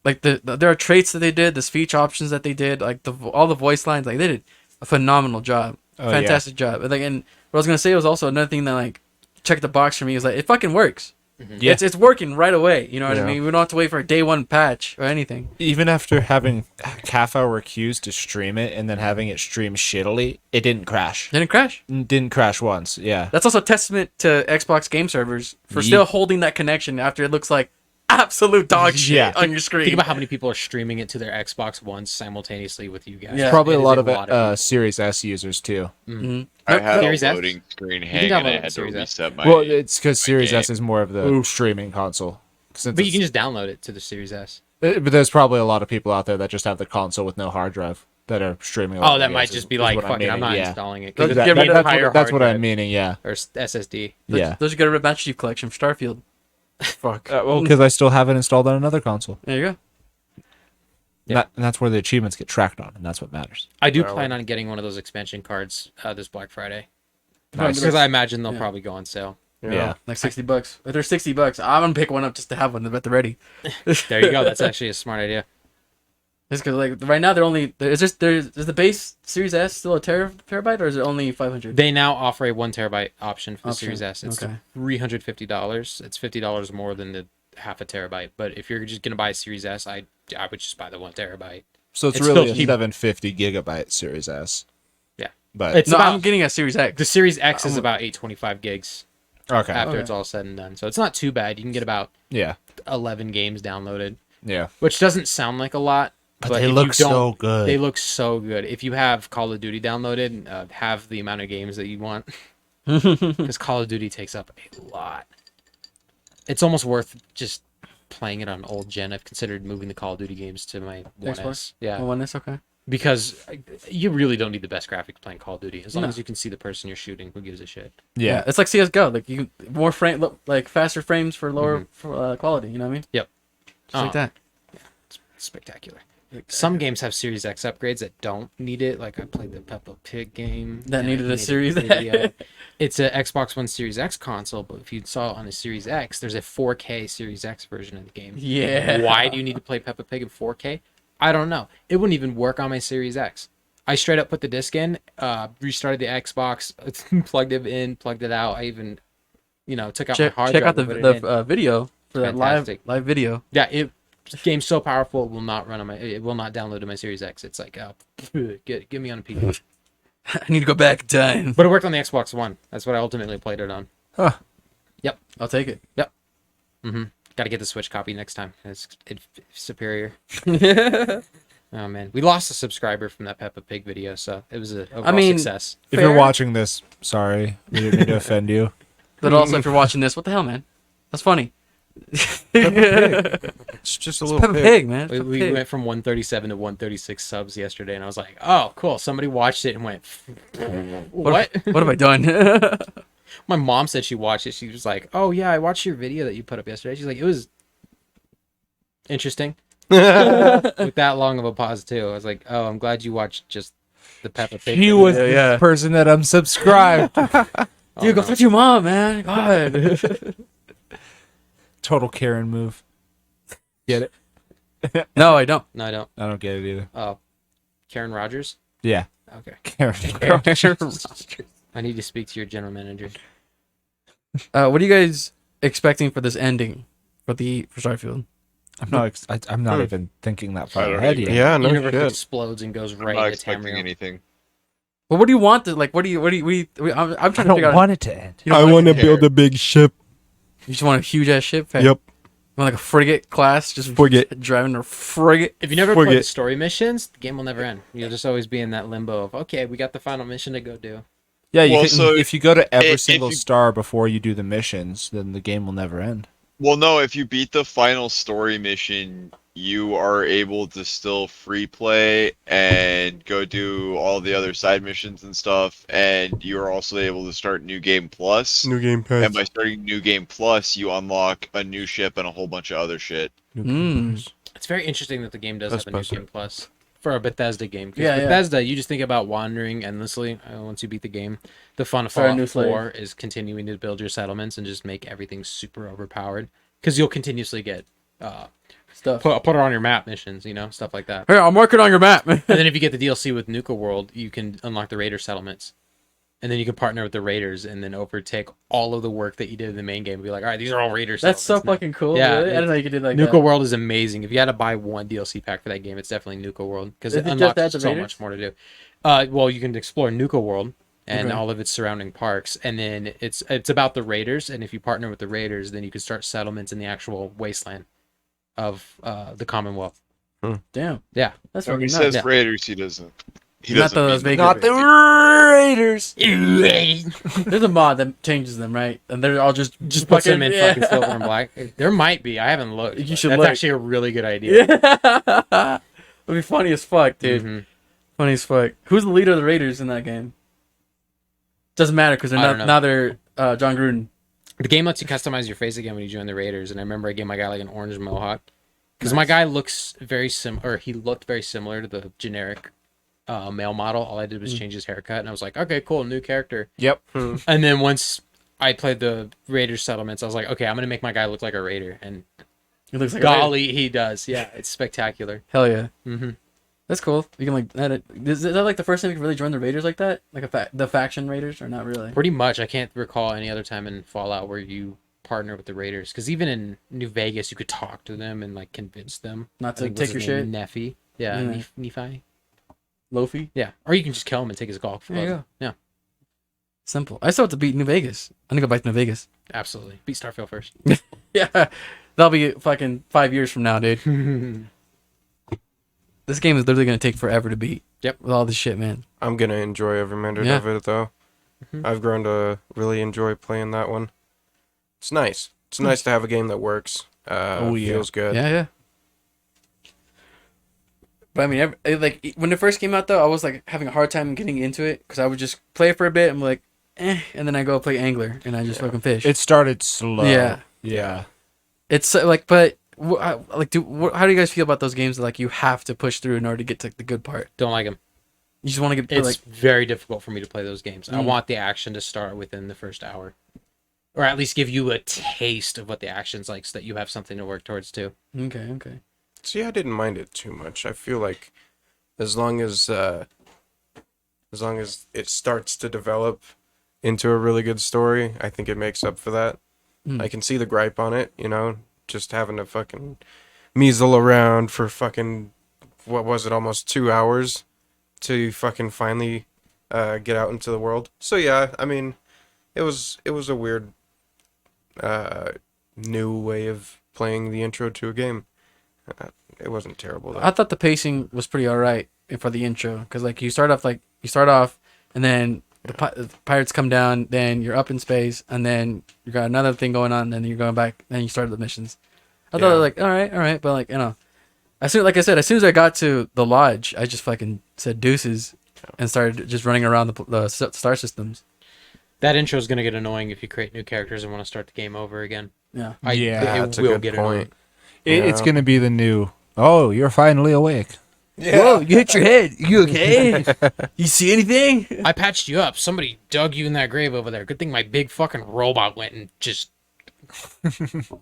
like there are traits that they did, the speech options that they did, like all the voice lines, like they did a phenomenal job, Oh, fantastic job. And, like, and what I was gonna say was also another thing that like checked the box for me is like it fucking works. Yeah. It's working right away. You know what I Yeah. mean? We don't have to wait for a day 1 patch or anything. Even after having half-hour queues to stream it and then having it stream shittily, it didn't crash. Didn't crash. Didn't crash once. Yeah. That's also a testament to Xbox game servers for Ye- still holding that connection after it looks like absolute dog shit Yeah. on your screen. Think about how many people are streaming it to their Xbox Ones simultaneously with you guys. Yeah. Probably It a is lot of people. Series S users too. Mhm. I had Series a S? loading screen can hang and download I it had to Series S. reset my. Well, it's because Series game. S is more of the streaming console. But you can just download it to the Series S. But there's probably a lot of people out there that just have the console with no hard drive that are streaming. Oh, that might just be like, what I'm fucking, I'm not meaning, yeah. installing it. Those- 'cause get you rid need a of- higher That's hard what I'm drive meaning. Yeah. Or SSD. Yeah. Those you get a Master Chief collection from Starfield. Fuck. Well, because I still have it installed on another console. There you go. Yeah. And that's where the achievements get tracked on, and that's what matters. I do Well, plan on getting one of those expansion cards this Black Friday. Nice. Because I imagine they'll Yeah. probably go on sale. Yeah. Like $60. If they're $60, I'm gonna pick one up just to have one at the ready. There you go. That's actually a smart idea. Just because like right now they're only is the base Series S still a terabyte or is it only 500? They now offer a 1 terabyte option for the Option, Series S. It's okay. $350. It's $50 more than the half a terabyte. But if you're just gonna buy a Series S, I would just buy the 1 terabyte. So it's It's really still a cheap. 750 gigabyte Series S. Yeah. But It's No, about I'm getting a Series X. the Series X is I'm- about 825 gigs okay. after Okay. it's all said and done. So it's not too bad. You can get about Yeah. 11 games downloaded, Yeah. which doesn't sound like a lot. But But they if look you don't- so good. They look so good. If you have Call of Duty downloaded, have the amount of games that you want, because Call of Duty takes up a lot. It's almost worth just playing it on old gen. I've considered moving the Call of Duty games to my 1S. Xbox? Yeah, Oh, one is okay. because you really don't need the best graphics playing Call of Duty. As long No. as you can see the person you're shooting, who gives a shit? yeah. It's like CS:GO. Like you more like faster frames for lower quality. You know what I mean? Yep. Just like that. It's spectacular. Some games have Series X upgrades that don't need it. Like I played the Peppa Pig game That and needed a it Series It's a Xbox One Series X console, but if you saw it on a Series X, there's a 4K Series X version of the game. Yeah. Why do you need to play Peppa Pig in 4K? I don't know. It wouldn't even work on my Series X. I straight up put the disc in, restarted the Xbox, plugged it in, plugged it out. I even, took out Check my hard out drive the and put it in. video for that Fantastic. live video. Yeah, game's so powerful, it will not run on it will not download to my Series X. It's like, get me on a PC. I need to go back in time. But it worked on the Xbox One. That's what I ultimately played it on. I'll take it. Got to get the Switch copy next time. It's superior. Oh man, we lost a subscriber from that Peppa Pig video, so it was a overall success. If you're Fair. watching this, sorry. We didn't mean to offend you. But also, if you're watching this, what the hell, man? That's funny. It's just a It's little Peppa pig. Pig, man. We, Peppa we Pig. went from 137 to 136 subs yesterday, and I was like, "Oh, cool! Somebody watched it and went, what? What have I done? My mom said she watched it. She was like, "Oh yeah, I watched your video that you put up yesterday." She's like, "It was interesting." With that long of a pause too, I was like, "Oh, I'm glad you watched just the Peppa Pig." He video." was Yeah. the person that unsubscribed. Dude, go touch your mom, man. God. Total Karen move. Get it? No, I don't. No, I don't. I don't get it either. Oh, Karen Rogers. Yeah. Okay, Karen. I need to speak to your general manager. What are you guys expecting for this ending for Starfield? I'm not even thinking that I far don't ahead either. yet. Yeah, no Universe shit. explodes and goes I'm right not into expecting Tamriel. anything. Well, what do you want to like? I'm I trying to figure don't out. want it to end. You don't want to care. build a big ship. You just want a huge ass ship. Hey, Yep. You want like a frigate class, just Frigate. driving a frigate. If you never play the Forget. story missions, the game will never end. You'll just always be in that limbo of, okay, we got the final mission to go do. Yeah, you Well, can, so if you go to every if single you- star before you do the missions, then the game will never end. Well, no, if you beat the final story mission, you are able to still free play and go do all the other side missions and stuff, and you are also able to start New Game Plus. New game And pass. by starting New Game Plus, you unlock a new ship and a whole bunch of other shit. It's very interesting that the game does That's have a new possible. game plus for a Bethesda game. 'Cause Yeah, yeah. Bethesda, you just think about wandering endlessly once you beat the game. The fun of For a Fallout new slave. 4 is continuing to build your settlements and just make everything super overpowered. Because you'll continuously get Stuff. put it on your map missions, stuff like that. Here, I'm working on your map. And then if you get the DLC with Nuka World, you can unlock the Raider settlements. And then you can partner with the Raiders and then overtake all of the work that you did in the main game and be like, all right, these are all Raiders. That's so settlements now." fucking cool. Yeah, Really? I didn't know you could do like Nuka that. World is amazing. If you had to buy one DLC pack for that game, it's definitely Nuka World because Is it it just unlocks that, the so Raiders? much more to do. Well, you can explore Nuka World and Okay. all of its surrounding parks, and then it's about the Raiders. And if you partner with the Raiders, then you can start settlements in the actual wasteland of the Commonwealth. Damn. Yeah, That's When fucking he nuts. says yeah. Raiders, he doesn't. He Not doesn't those mean Vegas Not the Raiders. There's a mod that changes them, right? And they're all just puts them in yeah. fucking silver and black. There might be. I haven't looked. You but should That's look. actually a really good idea. Yeah. It'd be funny as fuck, dude. Mhm. Funny as fuck. Who's the leader of the Raiders in that game? Doesn't matter because they're I not don't know. now they're John Gruden. The game lets you customize your face again when you join the Raiders, and I remember I gave my guy like an orange mohawk because my guy looks very similar. He looked very similar to the generic male model. All I did was change his haircut, and I was like, okay, cool, new character. Yep. And then once I played the Raider settlements. I was like, okay, I'm gonna make my guy look like a Raider, and It looks like golly, he does. Yeah, it's spectacular. hell yeah. Mm-hmm. That's cool. You can like edit. Is that like the first time you can really join the Raiders like that? Like the faction Raiders, or not really? Pretty much. I can't recall any other time in Fallout where you partner with the Raiders. Because even in New Vegas, you could talk to them and like convince them Not I to think take your what's his name? shit. Nephi. Yeah, Yeah. Nephi. Lofi. Yeah, or you can just kill him and take his golf There you club. go. Yeah, Simple. I still have to beat New Vegas. I need to go back to New Vegas. absolutely. Beat Starfield first. Yeah, that'll be fucking 5 years from now, dude. This game is literally gonna take forever to beat. Yep. With all this shit, man. I'm gonna enjoy every minute Yeah. of it though. Mhm. I've grown to really enjoy playing that one. It's nice. It's nice to have a game that works. Oh, yeah. Feels good. Yeah, yeah. But I mean, like when it first came out, though, I was like having a hard time getting into it because I would just play it for a bit. I'm like, and then I go play angler and I just fucking fish. It started slow. Yeah. Yeah. It's like, but how do you guys feel about those games that like you have to push through in order to get to the good part? Don't like him. You just want to get It's like, very difficult for me to play those games. I Mm. want the action to start within the first hour, or at least give you a taste of what the action's like, so that you have something to work towards too. okay. See, I didn't mind it too much. I feel like as long as it starts to develop into a really good story, I think it makes up for that. Mm. I can see the gripe on it, just having to fucking measle around for fucking, what was it, almost 2 hours to fucking finally get out into the world. So yeah, I mean, it was a weird new way of playing the intro to a game. It wasn't terrible though. I thought the pacing was pretty alright for the intro because like you start off and then the pirates come down, then you're up in space, and then you got another thing going on, and then you're going back, then you start the missions. I thought Yeah. like all right, but like as soon as I got to the lodge, I just fucking said deuces and started just running around the star systems. That intro is gonna get annoying if you create new characters and want to start the game over again. Yeah. Yeah, it that's a will good get point. annoying. It's Yeah. gonna be the new. Oh, you're finally awake. Whoa, you hit your head. You okay? You see anything? I patched you up. Somebody dug you in that grave over there. Good thing my big fucking robot went and just.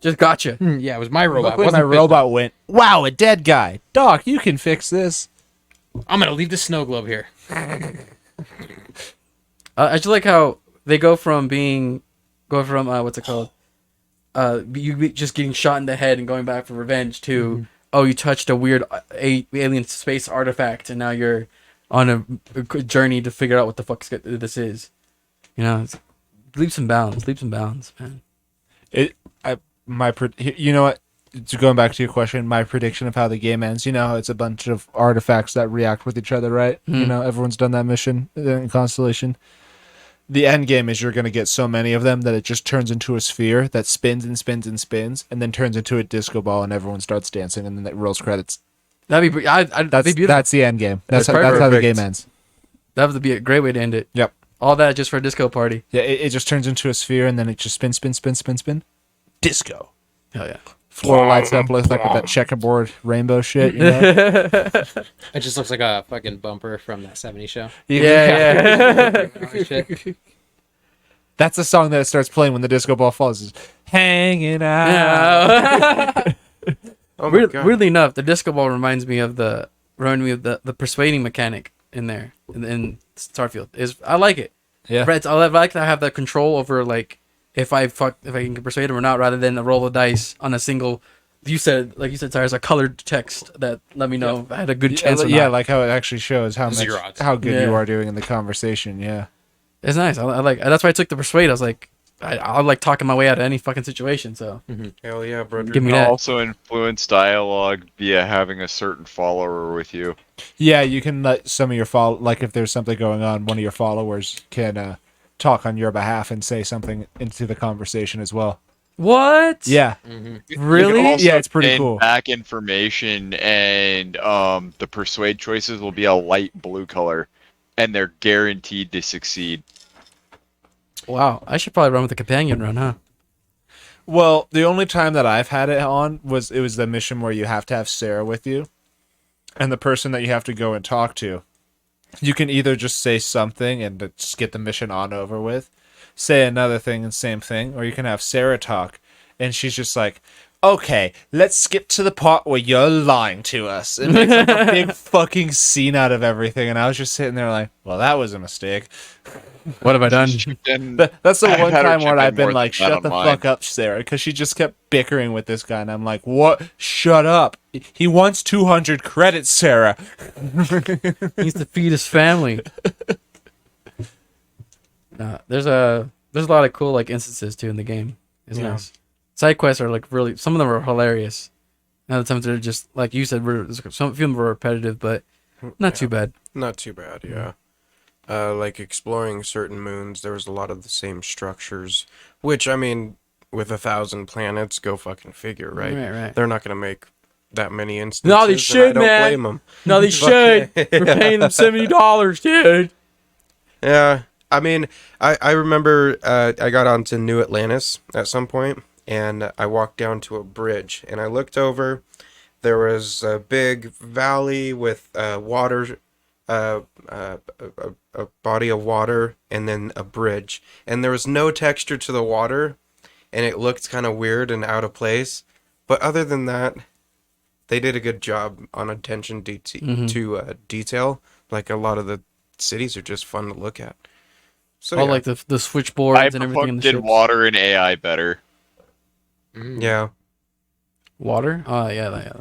Just gotcha. Yeah, it was my robot. When Wasn't my fixed. robot went, wow, a dead guy. Doc, you can fix this. I'm gonna leave the snow globe here. I just like how they go from what's it called? Just getting shot in the head and going back for revenge to oh, you touched a weird alien space artifact and now you're on a journey to figure out what the fuck this is. It's leaps and bounds, man. You know what? To going back to your question, my prediction of how the game ends. You know, how it's a bunch of artifacts that react with each other, right? You know, everyone's done that mission in Constellation. The end game is you're going to get so many of them that it just turns into a sphere that spins and spins and spins, and then turns into a disco ball, and everyone starts dancing, and then it rolls credits. That'd be that'd be beautiful. That's the end game. That's how the perfect. game ends. That would be a great way to end it. Yep. All that just for a disco party. Yeah, it just turns into a sphere, and then it just spins. Disco. Hell yeah. Floor lights up with like with that checkerboard rainbow shit. You know? It just looks like a fucking bumper from that '70s show. Yeah. Oh, shit. That's the song that starts playing when the disco ball falls. Is hanging out. Oh my God. Weirdly enough, the disco ball reminds me of the persuading mechanic in there in Starfield. I like it. Yeah. But I like to have that control over like if I can persuade him or not, rather than a roll of dice on a single. You said Cyrus, a colored text that let me know if I had a good chance. Or Yeah, not. like how it actually shows how Zero odds. how good you Yeah. are doing in the conversation. Yeah. It's nice. I like. That's why I took the persuade. I was like, I like talking my way out of any fucking situation. So Hell yeah, brother. give me You can that. also influence dialogue via having a certain follower with you. Yeah, you can let some of your like if there's something going on, one of your followers can talk on your behalf and say something into the conversation as well. What? Yeah. You Really? can also Yeah, it's pretty gain cool. Back information, and the persuade choices will be a light blue color, and they're guaranteed to succeed. Wow. I should probably run with the companion run, huh? Well, the only time that I've had it on was the mission where you have to have Sarah with you, and the person that you have to go and talk to. You can either just say something and just get the mission on over with, say another thing and same thing, or you can have Sarah talk, and she's just like, okay, let's skip to the part where you're lying to us. It makes like a big fucking scene out of everything, and I was just sitting there like, well, that was a mistake. What have I done? And That's the I've one had her time chip where in I've been more like, than that shut on the mine. fuck up, Sarah, because she just kept bickering with this guy, and I'm like, what? Shut up. He wants 200 credits, Sarah. He needs to feed his family. There's a lot of cool like instances too in the game. It's Yeah. nice. Side quests are like really, some of them are hilarious. And other times they're just like you said, some of them were repetitive, but not too bad. Not too bad, yeah. Like exploring certain moons, there was a lot of the same structures, which I mean, with 1,000 planets, go fucking figure, right? Right. They're not gonna make that many instances. No, they and should, I don't man. blame them. No, they should. We're paying them $70, dude. Yeah, I mean, I remember I got onto New Atlantis at some point, and I walked down to a bridge, and I looked over. There was a big valley with water, a body of water, and then a bridge, and there was no texture to the water, and it looked kind of weird and out of place. But other than that, they did a good job on attention to detail. Like a lot of the cities are just fun to look at. So All yeah. like the switchboards and everything in Cyberpunk the did ships. water and AI better. Yeah. Water? Oh yeah.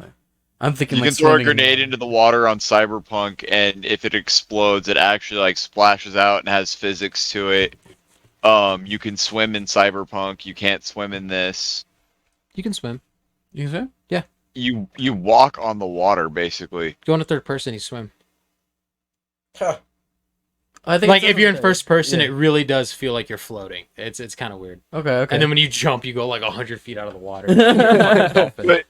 I'm thinking You like can throw a swimming in grenade water. into the water on Cyberpunk, and if it explodes, it actually like splashes out and has physics to it. You can swim in Cyberpunk. You can't swim in this. You can swim. You say? You walk on the water basically. Go into third person, you swim. I think Like it's if you're in okay. first person, Yeah. it really does feel like you're floating. It's kind of weird. Okay. And then when you jump, you go like 100 feet out of the water. But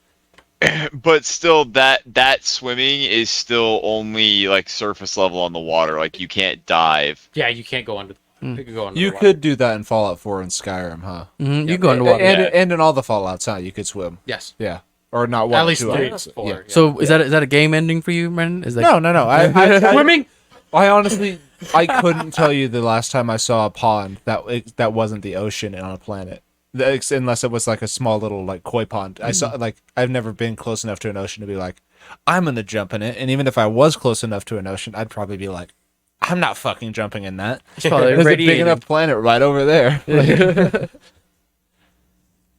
but still, that swimming is still only like surface level on the water. Like you can't dive. Yeah, you can't go under. You could go under. You the water. could do that in Fallout 4 and Skyrim, huh? You go underwater. And in all the Fallouts, huh? You could swim. Yes. Yeah. Or not one. At least two, 3 others. or 4. Yeah. Yeah. So is that a game ending for you, Brendan? Is that No. I swimming. I honestly, I couldn't tell you the last time I saw a pond that wasn't the ocean on a planet, unless it was like a small little like koi pond. I saw like I've never been close enough to an ocean to be like, I'm gonna jump in it. And even if I was close enough to an ocean, I'd probably be like, I'm not fucking jumping in that. probably There's a big radiating. enough planet right over there.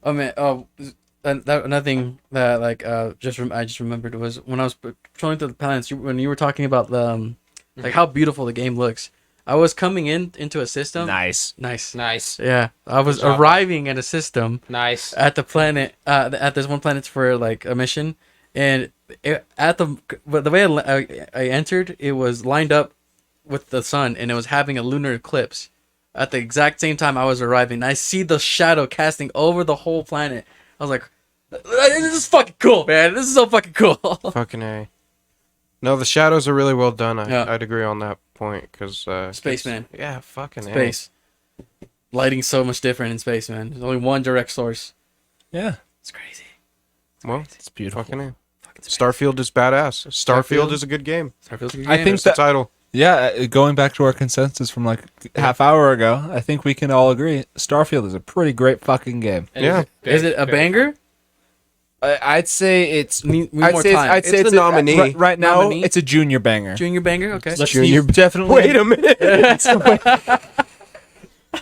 Oh man, another thing that I just remembered was when I was patrolling through the planets. When you were talking about the like how beautiful the game looks. I was coming into a system. Nice. Nice. Yeah, I was Good job. arriving at a system Nice. at the planet. At this one planet for like a mission, and the way I entered, it was lined up with the sun, and it was having a lunar eclipse. At the exact same time I was arriving, I see the shadow casting over the whole planet. I was like, "This is fucking cool, man! This is so fucking cool." Fucking A. No, the shadows are really well done. Yeah. I'd agree on that point, because... Space, man. Yeah, fucking A. Space. Lighting's so much different in space, man. There's only one direct source. Yeah. It's crazy. Well, It's beautiful. fucking A. Fucking space. Starfield is badass. Starfield Starfield? is a good game. Starfield's a good I game. think That's the that- title. Yeah, going back to our consensus from like half hour ago, I think we can all agree Starfield is a pretty great fucking game. Yeah. Is it a banger? I'd say it's. Need I'd more say time. I'd say It's it's the nominee. Right now, Nominee? it's a junior banger. Junior banger? Okay. Let's Junior, see. definitely. Wait a minute.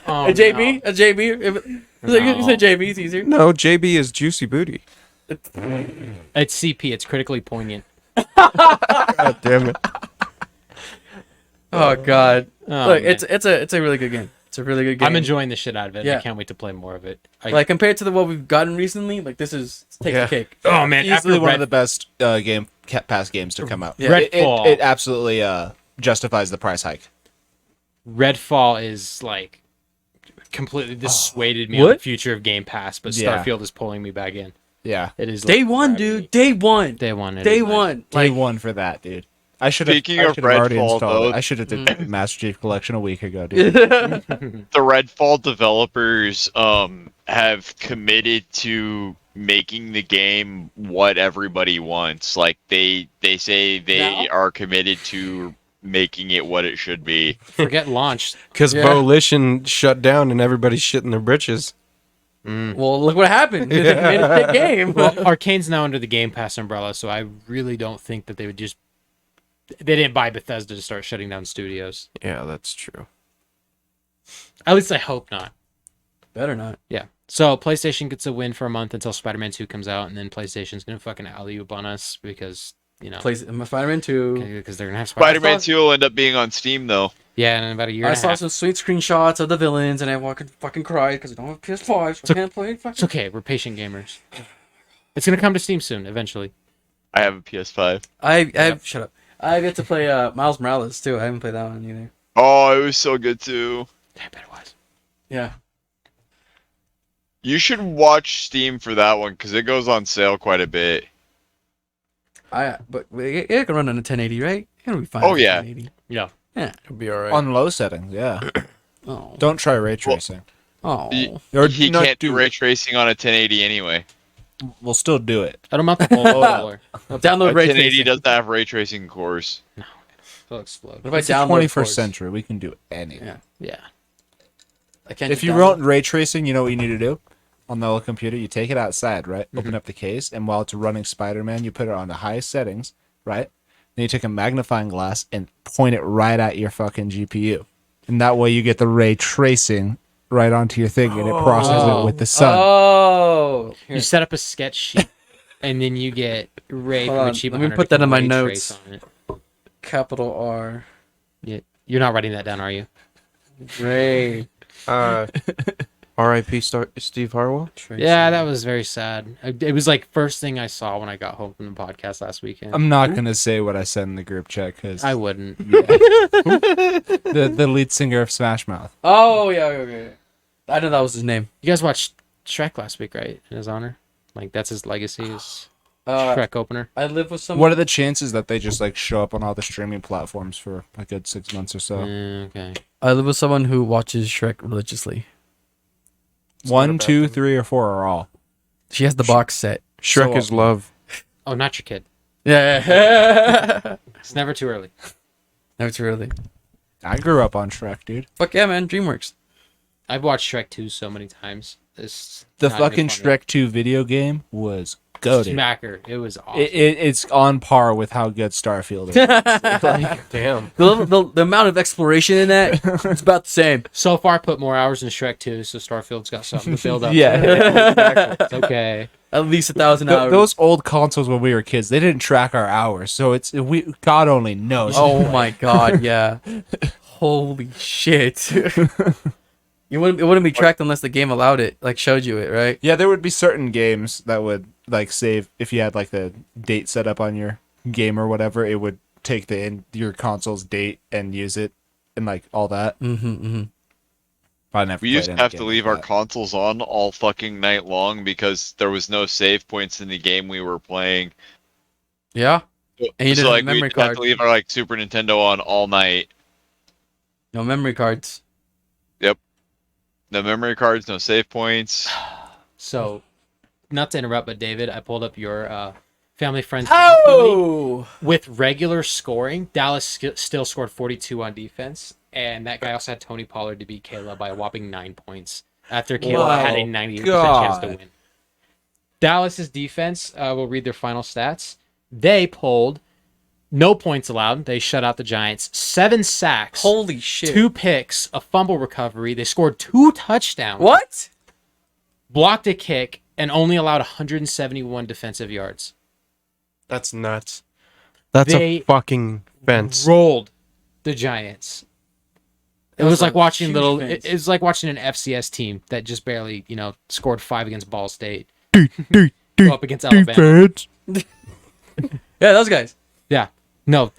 Oh, A JB? A JB? You say JB, it's easier. No, JB is Juicy Booty. No. It's CP. It's critically poignant. God damn it. Oh god. Oh, Look, man. it's a really good game. It's a really good game. I'm enjoying the shit out of it. Yeah. I can't wait to play more of it. Like compared to what we've gotten recently, like this is take Yeah. the cake. oh man, Easily after one Red, of the best past games to come out. Yeah. Redfall. It absolutely justifies the price hike. Redfall is like completely dissuaded me on What? the future of Game Pass, but Yeah. Starfield is pulling me back in. Yeah, It is Day like, one, grabbing dude. me. Day one. Day one. it Day is nice. one. day Like one for that, dude. I should have. Speaking I of should have already Redfall, installed it. though- I should have did Master Chief Collection a week ago, dude. The Redfall developers have committed to making the game what everybody wants. Like they say they Now? are committed to making it what it should be. Forget launch. Because Yeah. Volition shut down and everybody's shitting their britches. Well, look what happened. They made a shit game. Well, Arcane's now under the Game Pass umbrella, so I really don't think that they would just. They didn't buy Bethesda to start shutting down studios. Yeah, that's true. At least I hope not. Better not. Yeah. So PlayStation gets a win for a month until Spider-Man 2 comes out, and then PlayStation's gonna fucking alley-oop on us because Spider-Man 2. because they're gonna have Spider-Man 2 will end up being on Steam though. Yeah, in about a year I and a saw half. some sweet screenshots of the villains, and I fucking cried because I don't have a PS5, so I can't play it. It's okay. We're patient gamers. It's gonna come to Steam soon, eventually. I have a PS5. Shut up. I've yet to play Miles Morales too. I haven't played that one either. Oh, it was so good too. I bet it was. Yeah. You should watch Steam for that one because it goes on sale quite a bit. But it can run on a 1080, right? It'll be fine. Oh, on a yeah. 1080. Yeah. Yeah. It'll be alright. On low settings, yeah. Oh. Don't try ray tracing. Oh. Or He not can't do do ray it. tracing on a 1080 anyway. We'll still do it. I don't mount the whole controller. Download A ray 1080 tracing. doesn't have ray tracing cores. It'll explode. What if I It's the download 21st cores? century. We can do anything. Yeah. Yeah. I can't. If just you download- want ray tracing, you know what you need to do? On the little computer, you take it outside, right? Open up the case, and while it's running Spider-Man, you put it on the highest settings, right? Then you take a magnifying glass and point it right at your fucking GPU. And that way you get the ray tracing right onto your thing, and it processes it with the sun. Oh. Here. You set up a sketch sheet, and then you get Ray Hold from on, Achievement let me Hunter put to that in my ray notes. trace on it. Capital R. Yeah. You're not writing that down, are you? Ray. R.I.P. Steve Harwell. Yeah, that was very sad. It was like first thing I saw when I got home from the podcast last weekend. I'm not going to say what I said in the group chat, because I wouldn't. the lead singer of Smash Mouth. Oh yeah. Okay. I know that was his name. You guys watched Shrek last week, right? In his honor, like that's his legacy is Uh, Shrek opener. I live with someone. What are the chances that they just like show up on all the streaming platforms for a good 6 months or so? Okay. I live with someone who watches Shrek religiously. One, two, three, or four are all. She has the box set. Shrek So, is love. Oh, not your kid. Yeah. It's never too early. Never too early. I grew up on Shrek, dude. Fuck yeah, man. DreamWorks. I've watched Shrek 2 so many times. It's The not even fucking funny. Shrek 2 video game was goated. Smacker. It was awesome. It's on par with how good Starfield is. Damn. The amount of exploration in that, it's about the same. So far, put more hours in Shrek 2, so Starfield's got something to build up. Yeah. It's okay. At least 1,000 hours. Those old consoles when we were kids, they didn't track our hours, so God only knows. Oh my god, yeah. Holy shit. It wouldn't be tracked unless the game allowed it, like showed you it, right? Yeah, there would be certain games that would like save if you had like the date set up on your game or whatever. It would take your console's date and use it and like all that. Mm-hmm. I never. We played used to any have game to like leave our that. consoles on all fucking night long because there was no save points in the game we were playing. Yeah. And you didn't have like memory we'd have card. to leave our like Super Nintendo on all night. No memory cards. No memory cards, no save points. So, not to interrupt, but David, I pulled up your family friends league. Oh! With regular scoring. Dallas still scored 42 on defense, and that guy also had Tony Pollard to beat Kayla by a whopping 9 points after Kayla Wow. had a 98% chance to God. win. Dallas's defense, we'll read their final stats. They pulled no points allowed. They shut out the Giants. 7 sacks. Holy shit. 2 picks, a fumble recovery. They scored 2 touchdowns. What? Blocked a kick, and only allowed 171 defensive yards. That's nuts. That's They a fucking fence. Rolled the Giants. It That was was like a watching huge little. fence. It was like watching an FCS team that just barely, scored 5 against Ball State. Go up against Alabama. Yeah, those guys. Yeah. No,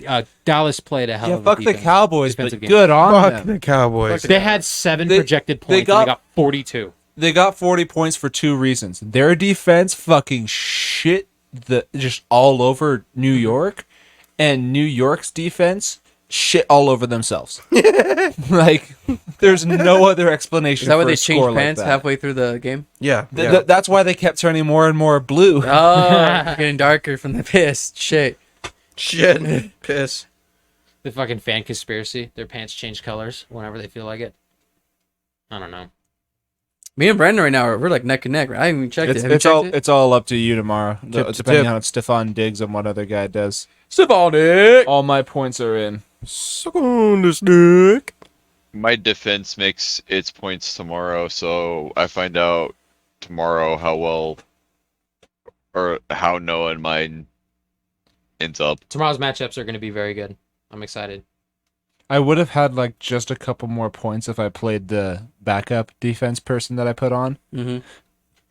Dallas played a hell Yeah, of a fuck the defense. Cowboys, but defensive game. good on Fuck them. the Cowboys. They had 7 They- projected they points. And got- they got 42. They got 40 points for 2 reasons. Their defense fucking shit just all over New York, and New York's defense shit all over themselves. Like, there's no other explanation. Is that why for they a changed score pants like that. halfway through the game? Yeah. That's why they kept turning more and more blue. Oh, getting darker from the piss. Shit. Shit. Piss. The fucking fan conspiracy. Their pants change colors whenever they feel like it. I don't know. Me and Brandon right now, we're like neck and neck. I haven't even checked it. Have you It's checked all it? it's all up to you tomorrow, Tip to depending tip. on how Stefan digs and what other guy does. Stephonic! All my points are in. Suck on this dick. My defense makes its points tomorrow, so I find out tomorrow how well or how Noah and mine ends up. Tomorrow's matchups are going to be very good. I'm excited. I would have had like just a couple more points if I played the backup defense person that I put on, Mm-hmm.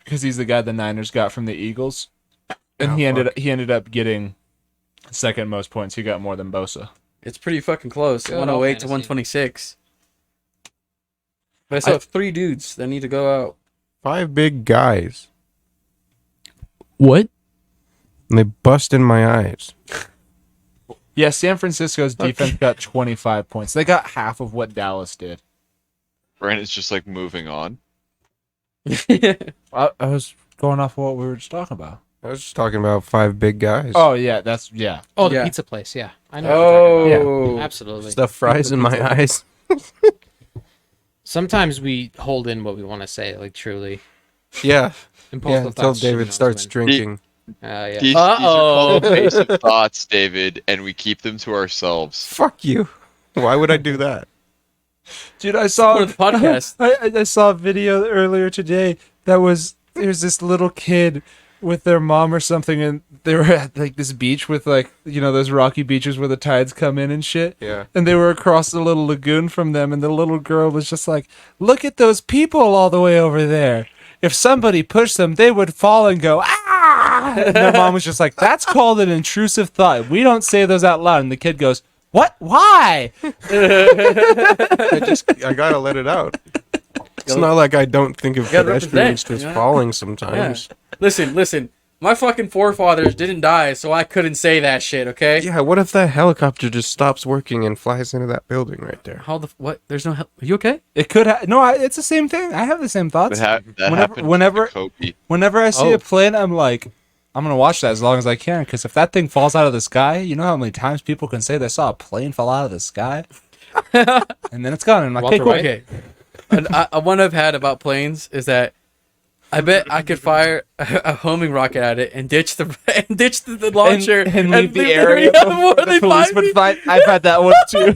because he's the guy the Niners got from the Eagles, and Oh, he fuck. ended up getting second most points. He got more than Bosa. It's pretty fucking close. Good 108 to fantasy. 126. But I still have 3 dudes that need to go out. 5 big guys. What? And they bust in my eyes. Yeah, San Francisco's defense got 25 points. They got half of what Dallas did. Brandon's just like moving on. I was going off of what we were just talking about. I was just talking about 5 big guys. Oh yeah, yeah. Oh, the Yeah. pizza place. Yeah. I know what you're talking Oh. about. Absolutely. Stuff fries in my eyes. Sometimes we hold in what we want to say, like truly. Yeah. Impulsive Until thoughts should David know starts when. drinking. Yeah. These are Uh-oh. called basic thoughts, David, and we keep them to ourselves. Fuck you. Why would I do that? Dude, I saw One of the podcasts. I saw a video earlier today that was there's this little kid with their mom or something, and they were at like this beach with like, you know, those rocky beaches where the tides come in and shit. Yeah. And they were across the little lagoon from them, and the little girl was just like, "Look at those people all the way over there. If somebody pushed them, they would fall and go, ah!" And their mom was just like, "That's called an intrusive thought. We don't say those out loud." And the kid goes, "What? Why?" I gotta let it out. It's not like I don't think of gotta pedestrians represent, just yeah. falling sometimes. Listen. My fucking forefathers didn't die, so I couldn't say that shit, okay? Yeah, what if that helicopter just stops working and flies into that building right there? How the... What? There's no... Are you okay? It could it's the same thing. I have the same thoughts. That happened whenever- to Kobe. Whenever I see Oh. a plane, I'm like, I'm gonna watch that as long as I can, because if that thing falls out of the sky, you know how many times people can say they saw a plane fall out of the sky, and then it's gone. And I'm like, Walter okay, cool. White. Okay. And one I've had about planes is that I bet I could fire a homing rocket at it and ditch the launcher and leave the area yeah, before before the they police find would me. find. I've had that one too.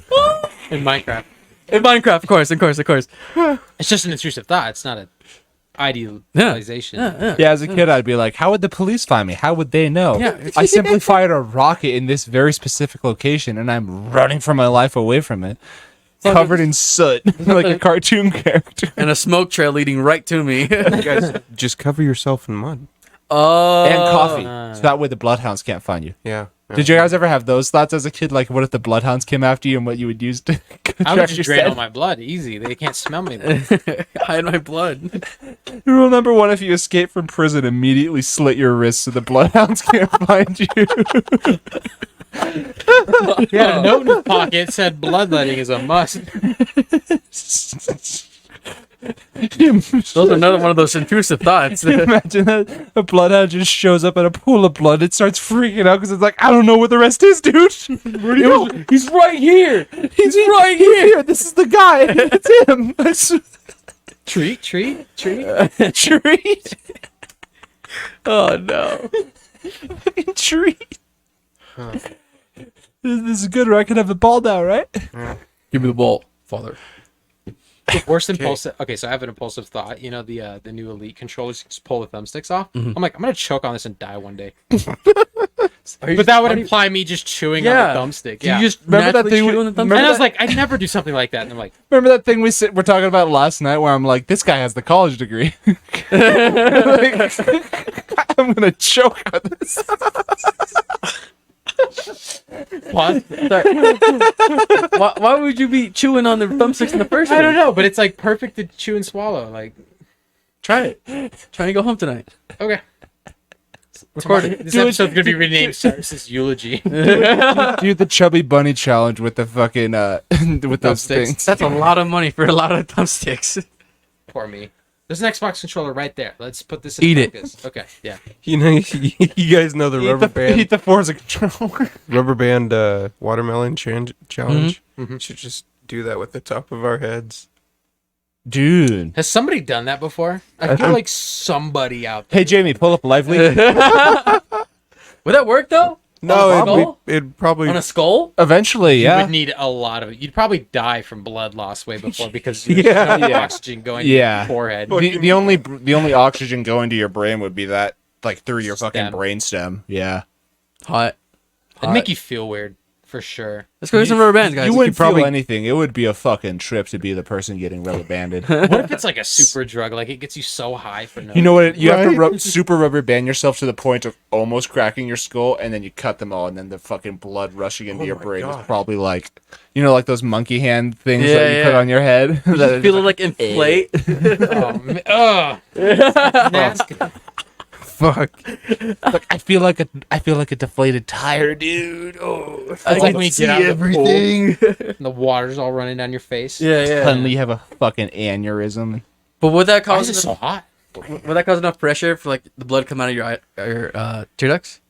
In Minecraft. In Minecraft, of course. It's just an intrusive thought. It's not an idealization. Yeah, as a kid, I'd be like, how would the police find me? How would they know? Yeah. I simply fired a rocket in this very specific location, and I'm running for my life away from it, covered in soot, like a cartoon character. And a smoke trail leading right to me. You guys just cover yourself in mud. Oh. And coffee, so that way the bloodhounds can't find you. Yeah. Did you guys ever have those thoughts as a kid? Like, what if the bloodhounds came after you, and what you would use to I would contract just your drain all scent? my blood. Easy. They can't smell me. Hide my blood. Rule number 1: if you escape from prison, immediately slit your wrists so the bloodhounds can't find you. He had a note in his pocket said bloodletting is a must. Those are another one of those intrusive thoughts. Imagine that a bloodhound just shows up in a pool of blood. It starts freaking out because it's like, I don't know what the rest is, dude. Where'd he go? He's right here. He's right here. This is the guy. It's him. Treat. Treat. Oh no. Fucking treat. This is good, right? I can have the ball now, right? Give me the ball, father. Worst impulsive. Okay, so I have an impulsive thought. You know the new Elite controllers, you just pull the thumbsticks off. I'm like, I'm gonna choke on this and die one day. But that would imply me just chewing on the thumbstick. Do Yeah. you just Remember that naturally thing chew we- on the thumbstick? And I was like, I'd never do something like that. And I'm like, Remember that thing we're talking about last night where I'm like, this guy has the college degree. Like, I'm gonna choke on this. What? why would you be chewing on the thumbsticks in the first place? I don't know, but it's like perfect to chew and swallow. Like, Try it. Try and go home tonight. okay. Record it. This episode's gonna be renamed Cyrus's eulogy. Do the chubby bunny challenge with the fucking with those Thumbsticks. things. That's a lot of money for a lot of thumbsticks. Poor me. There's an Xbox controller right there. Let's put this Eat in it. focus. Okay, yeah. You know, you guys know the rubber band, Eat the Forza controller. rubber band watermelon challenge. Mhm. Should just do that with the top of our heads. Dude. Has somebody done that before? I feel like somebody out there. Hey, Jamie, pull up Lively. Would that work though? No, On a skull? it'd probably. On a skull? Eventually, You yeah. would need a lot of it. You'd probably die from blood loss way before because there's Yeah. no Yeah. oxygen going Yeah. to your forehead. The only oxygen going to your brain would be that, like, through your fucking Stem. brain stem. Yeah. Hot. It'd make you feel weird, for sure. Let's go get some rubber bands, guys. You could wouldn't probably- feel anything. It would be a fucking trip to be the person getting rubber banded. What if it's like a super drug? Like it gets you so high for no You know what? You have to Right? super rubber band yourself to the point of almost cracking your skull, and then you cut them all, and then the fucking blood rushing into Oh your my brain God. is probably like, you know, like those monkey hand things Yeah, that you put yeah. on your head. You feel it like inflate. Oh, ugh. Nasty. Fuck. Like, I feel like a deflated tire, dude. Oh, It's like when you get out of the pool everything. and the water's all running down your face. Yeah. suddenly you have a fucking aneurysm. But would that Why cause is it so hot? would that cause enough pressure for like the blood come out of your tear ducts?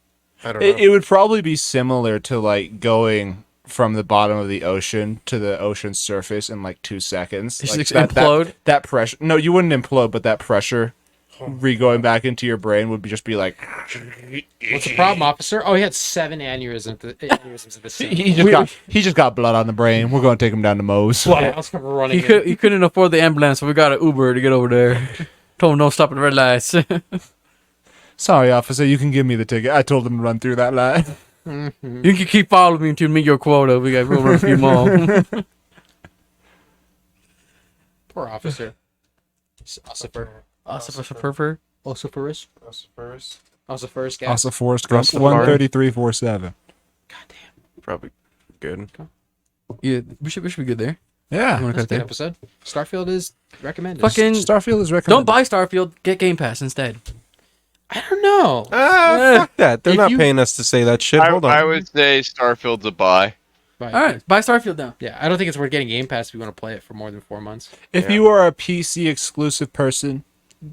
I don't know. It would probably be similar to like going from the bottom of the ocean to the ocean's surface in like 2 seconds. It's Like just implode? That pressure. No, you wouldn't implode, but that pressure going back into your brain would just be like. What's the problem, officer? Oh, he had 7 aneurysms at the same He just got blood on the brain. We're gonna take him down to Moe's. Blood else come running in. He couldn't afford the ambulance, so we got an Uber to get over there. Told him don't stop at the red lights. Sorry, officer. You can give me the ticket. I told him to run through that line. You can keep following me until you meet your quota. We got over a few more. Poor officer. Ossifer. Ossifer. Ossiferus. First, Ossiferus gas. Also, Forrest Gump, Gump 13347. probably good. Yeah, we should be good there. Yeah. You wanna That's a cut good there? episode. Starfield is recommended. Fucking Starfield is recommended. don't buy Starfield. Get Game Pass instead. I don't know. Fuck that. They're If not you- paying us to say that shit. Hold on. I would say Starfield's a buy. But, All right, buy Starfield now. Yeah, I don't think it's worth getting Game Pass if you want to play it for more than 4 months. If Yeah. you are a PC exclusive person,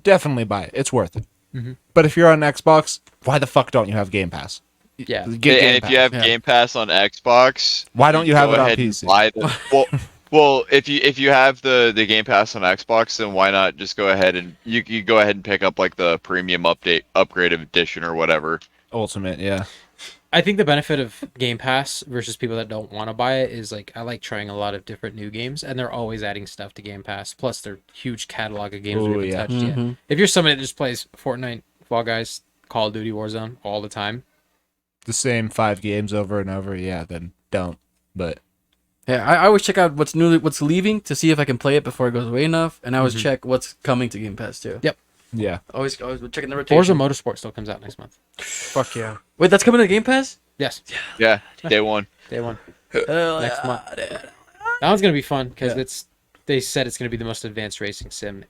definitely buy it. It's worth it. Mhm. But if you're on Xbox, why the fuck don't you have Game Pass? Yeah. Get And Game if Pass. you have Yeah. Game Pass on Xbox, Why don't you have go it on ahead and PC? buy the, well, if you have the Game Pass on Xbox, then why not just go ahead and you go ahead and pick up like the premium upgrade edition or whatever. Ultimate, yeah. I think the benefit of Game Pass versus people that don't want to buy it is like I like trying a lot of different new games, and they're always adding stuff to Game Pass. Plus, their huge catalog of games we Ooh, haven't yeah. touched yet. If you're somebody that just plays Fortnite, Fall Guys, Call of Duty Warzone all the time, The same 5 games over and over, yeah, then don't. But Yeah, I always check out what's leaving to see if I can play it before it goes away enough, and I always check what's coming to Game Pass too. Yep. yeah. Always checking the rotation. Forza Motorsport still comes out next month. Fuck yeah. Wait, that's coming to Game Pass? Yes, Yeah, day one. day one. Hell Next yeah. month. That one's gonna be fun because Yeah. they said it's gonna be the most advanced racing sim.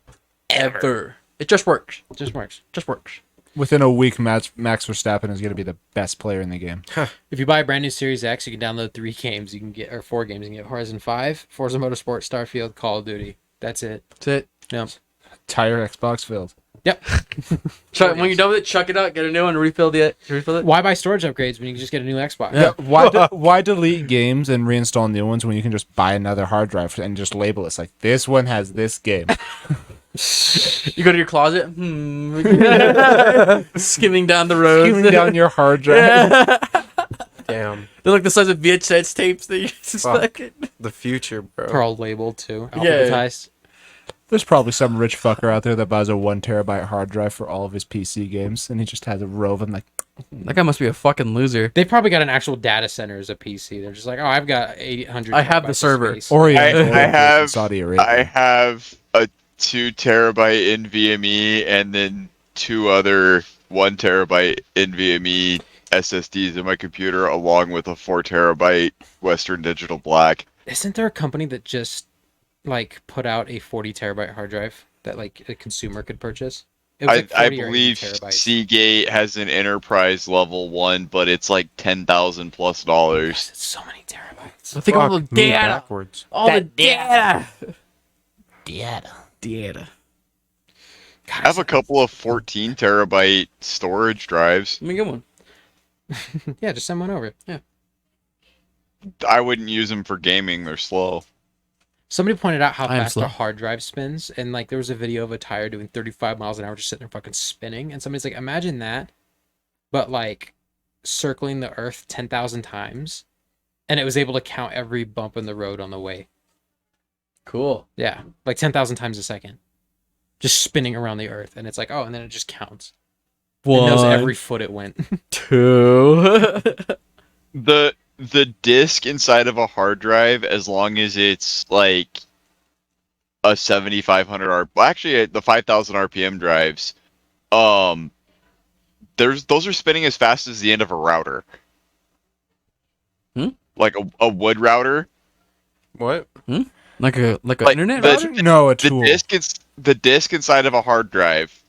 Ever. It just works. It just works. Just works. Within a week, Max Verstappen is going to be the best player in the game. If you buy a brand new Series X, you can download 3 games. You can get or 4 games. You can get Horizon 5, Forza Motorsport, Starfield, Call of Duty. That's it. That's it. Yep. Entire Xbox filled. Yep. Chuck, when you're done with it, chuck it out, get a new one, refill it. Why buy storage upgrades when you can just get a new Xbox? Yeah. Why delete games and reinstall new ones when you can just buy another hard drive and just label it? It's like, this one has this game. You go to your closet, skimming down the road. Skimming down your hard drive. Damn. They're like the size of VHS tapes that you just Fuck. fucking. The future, bro. They're all labeled too. Yeah. Alphabetized. There's probably some rich fucker out there that buys a 1 terabyte hard drive for all of his PC games, and he just has a row of them. Like, That guy must be a fucking loser. They've probably got an actual data center as a PC. They're just like, oh, I've got 800. I have the gigabytes of server. space. Oriental I have- in Saudi Arabia. I have a 2 terabyte NVMe and then 2 other 1 terabyte NVMe SSDs in my computer, along with a 4 terabyte Western Digital Black. Isn't there a company that just like put out a 40 terabyte hard drive that like a consumer could purchase? It was like I 40 or 80 believe terabytes. Seagate has an enterprise level one, but it's like $10,000+ Yes, it's so many terabytes. So think of all the Fuck me data. backwards. All the data. Data. Data. I have a couple of 14 terabyte storage drives. Let me get one. Yeah, just send one over. I wouldn't use them for gaming. They're slow. Somebody pointed out how I am fast slow. a hard drive spins, and like there was a video of a tire doing 35 miles an hour just sitting there fucking spinning, and somebody's like, imagine that, but like circling the earth 10,000 times, and it was able to count every bump in the road on the way. Cool. Yeah, like 10,000 times a second, just spinning around the earth, and it's like, oh, and then it just counts. It knows every foot it went. 2. The disk inside of a hard drive, as long as it's like a 7,500 actually the 5,000 RPM drives, those are spinning as fast as the end of a router. Like a wood router. What? Like a Like internet the- router? No, a tool. The disk inside of a hard drive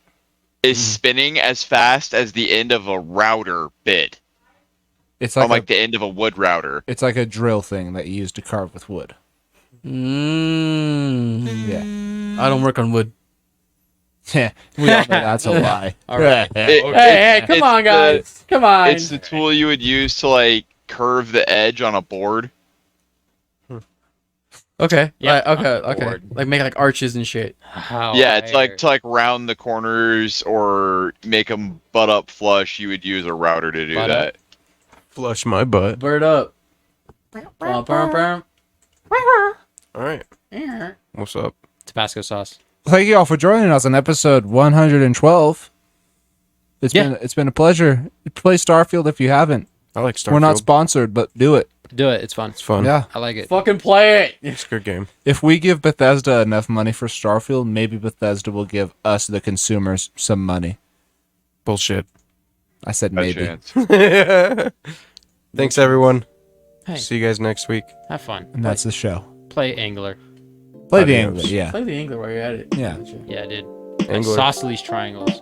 is spinning as fast as the end of a router bit. It's On like like the end of a wood router. it's like a drill thing that you use to carve with wood. Yeah. I don't work on wood. Yeah, we all know that's a lie. All right. Hey, come on, guys. Come on. It's the tool you would use to like curve the edge on a board. Okay. Yeah, Okay. board. Like make like arches and shit. Yeah, it's like to like round the corners or make them butt up flush. You would use a router to do Butt that. Flush my butt. Bird up. Bum, bum, bum. All right. What's up? Tabasco sauce. Thank you all for joining us on episode 112. It's been a pleasure. Play Starfield if you haven't. I like Starfield. We're not sponsored, but do it. Do it. It's fun. It's fun. Yeah. I like it. Fucking play it. It's a good game. If we give Bethesda enough money for Starfield, maybe Bethesda will give us, the consumers, some money. Bullshit. I said No maybe. chance. Thanks, everyone. Hey, See you guys next week. have fun. And that's the show. Play Angler. Play the Adios. Angler, yeah. Play the angler while you're at it. Yeah. Yeah, dude. Angler. Sauce these triangles.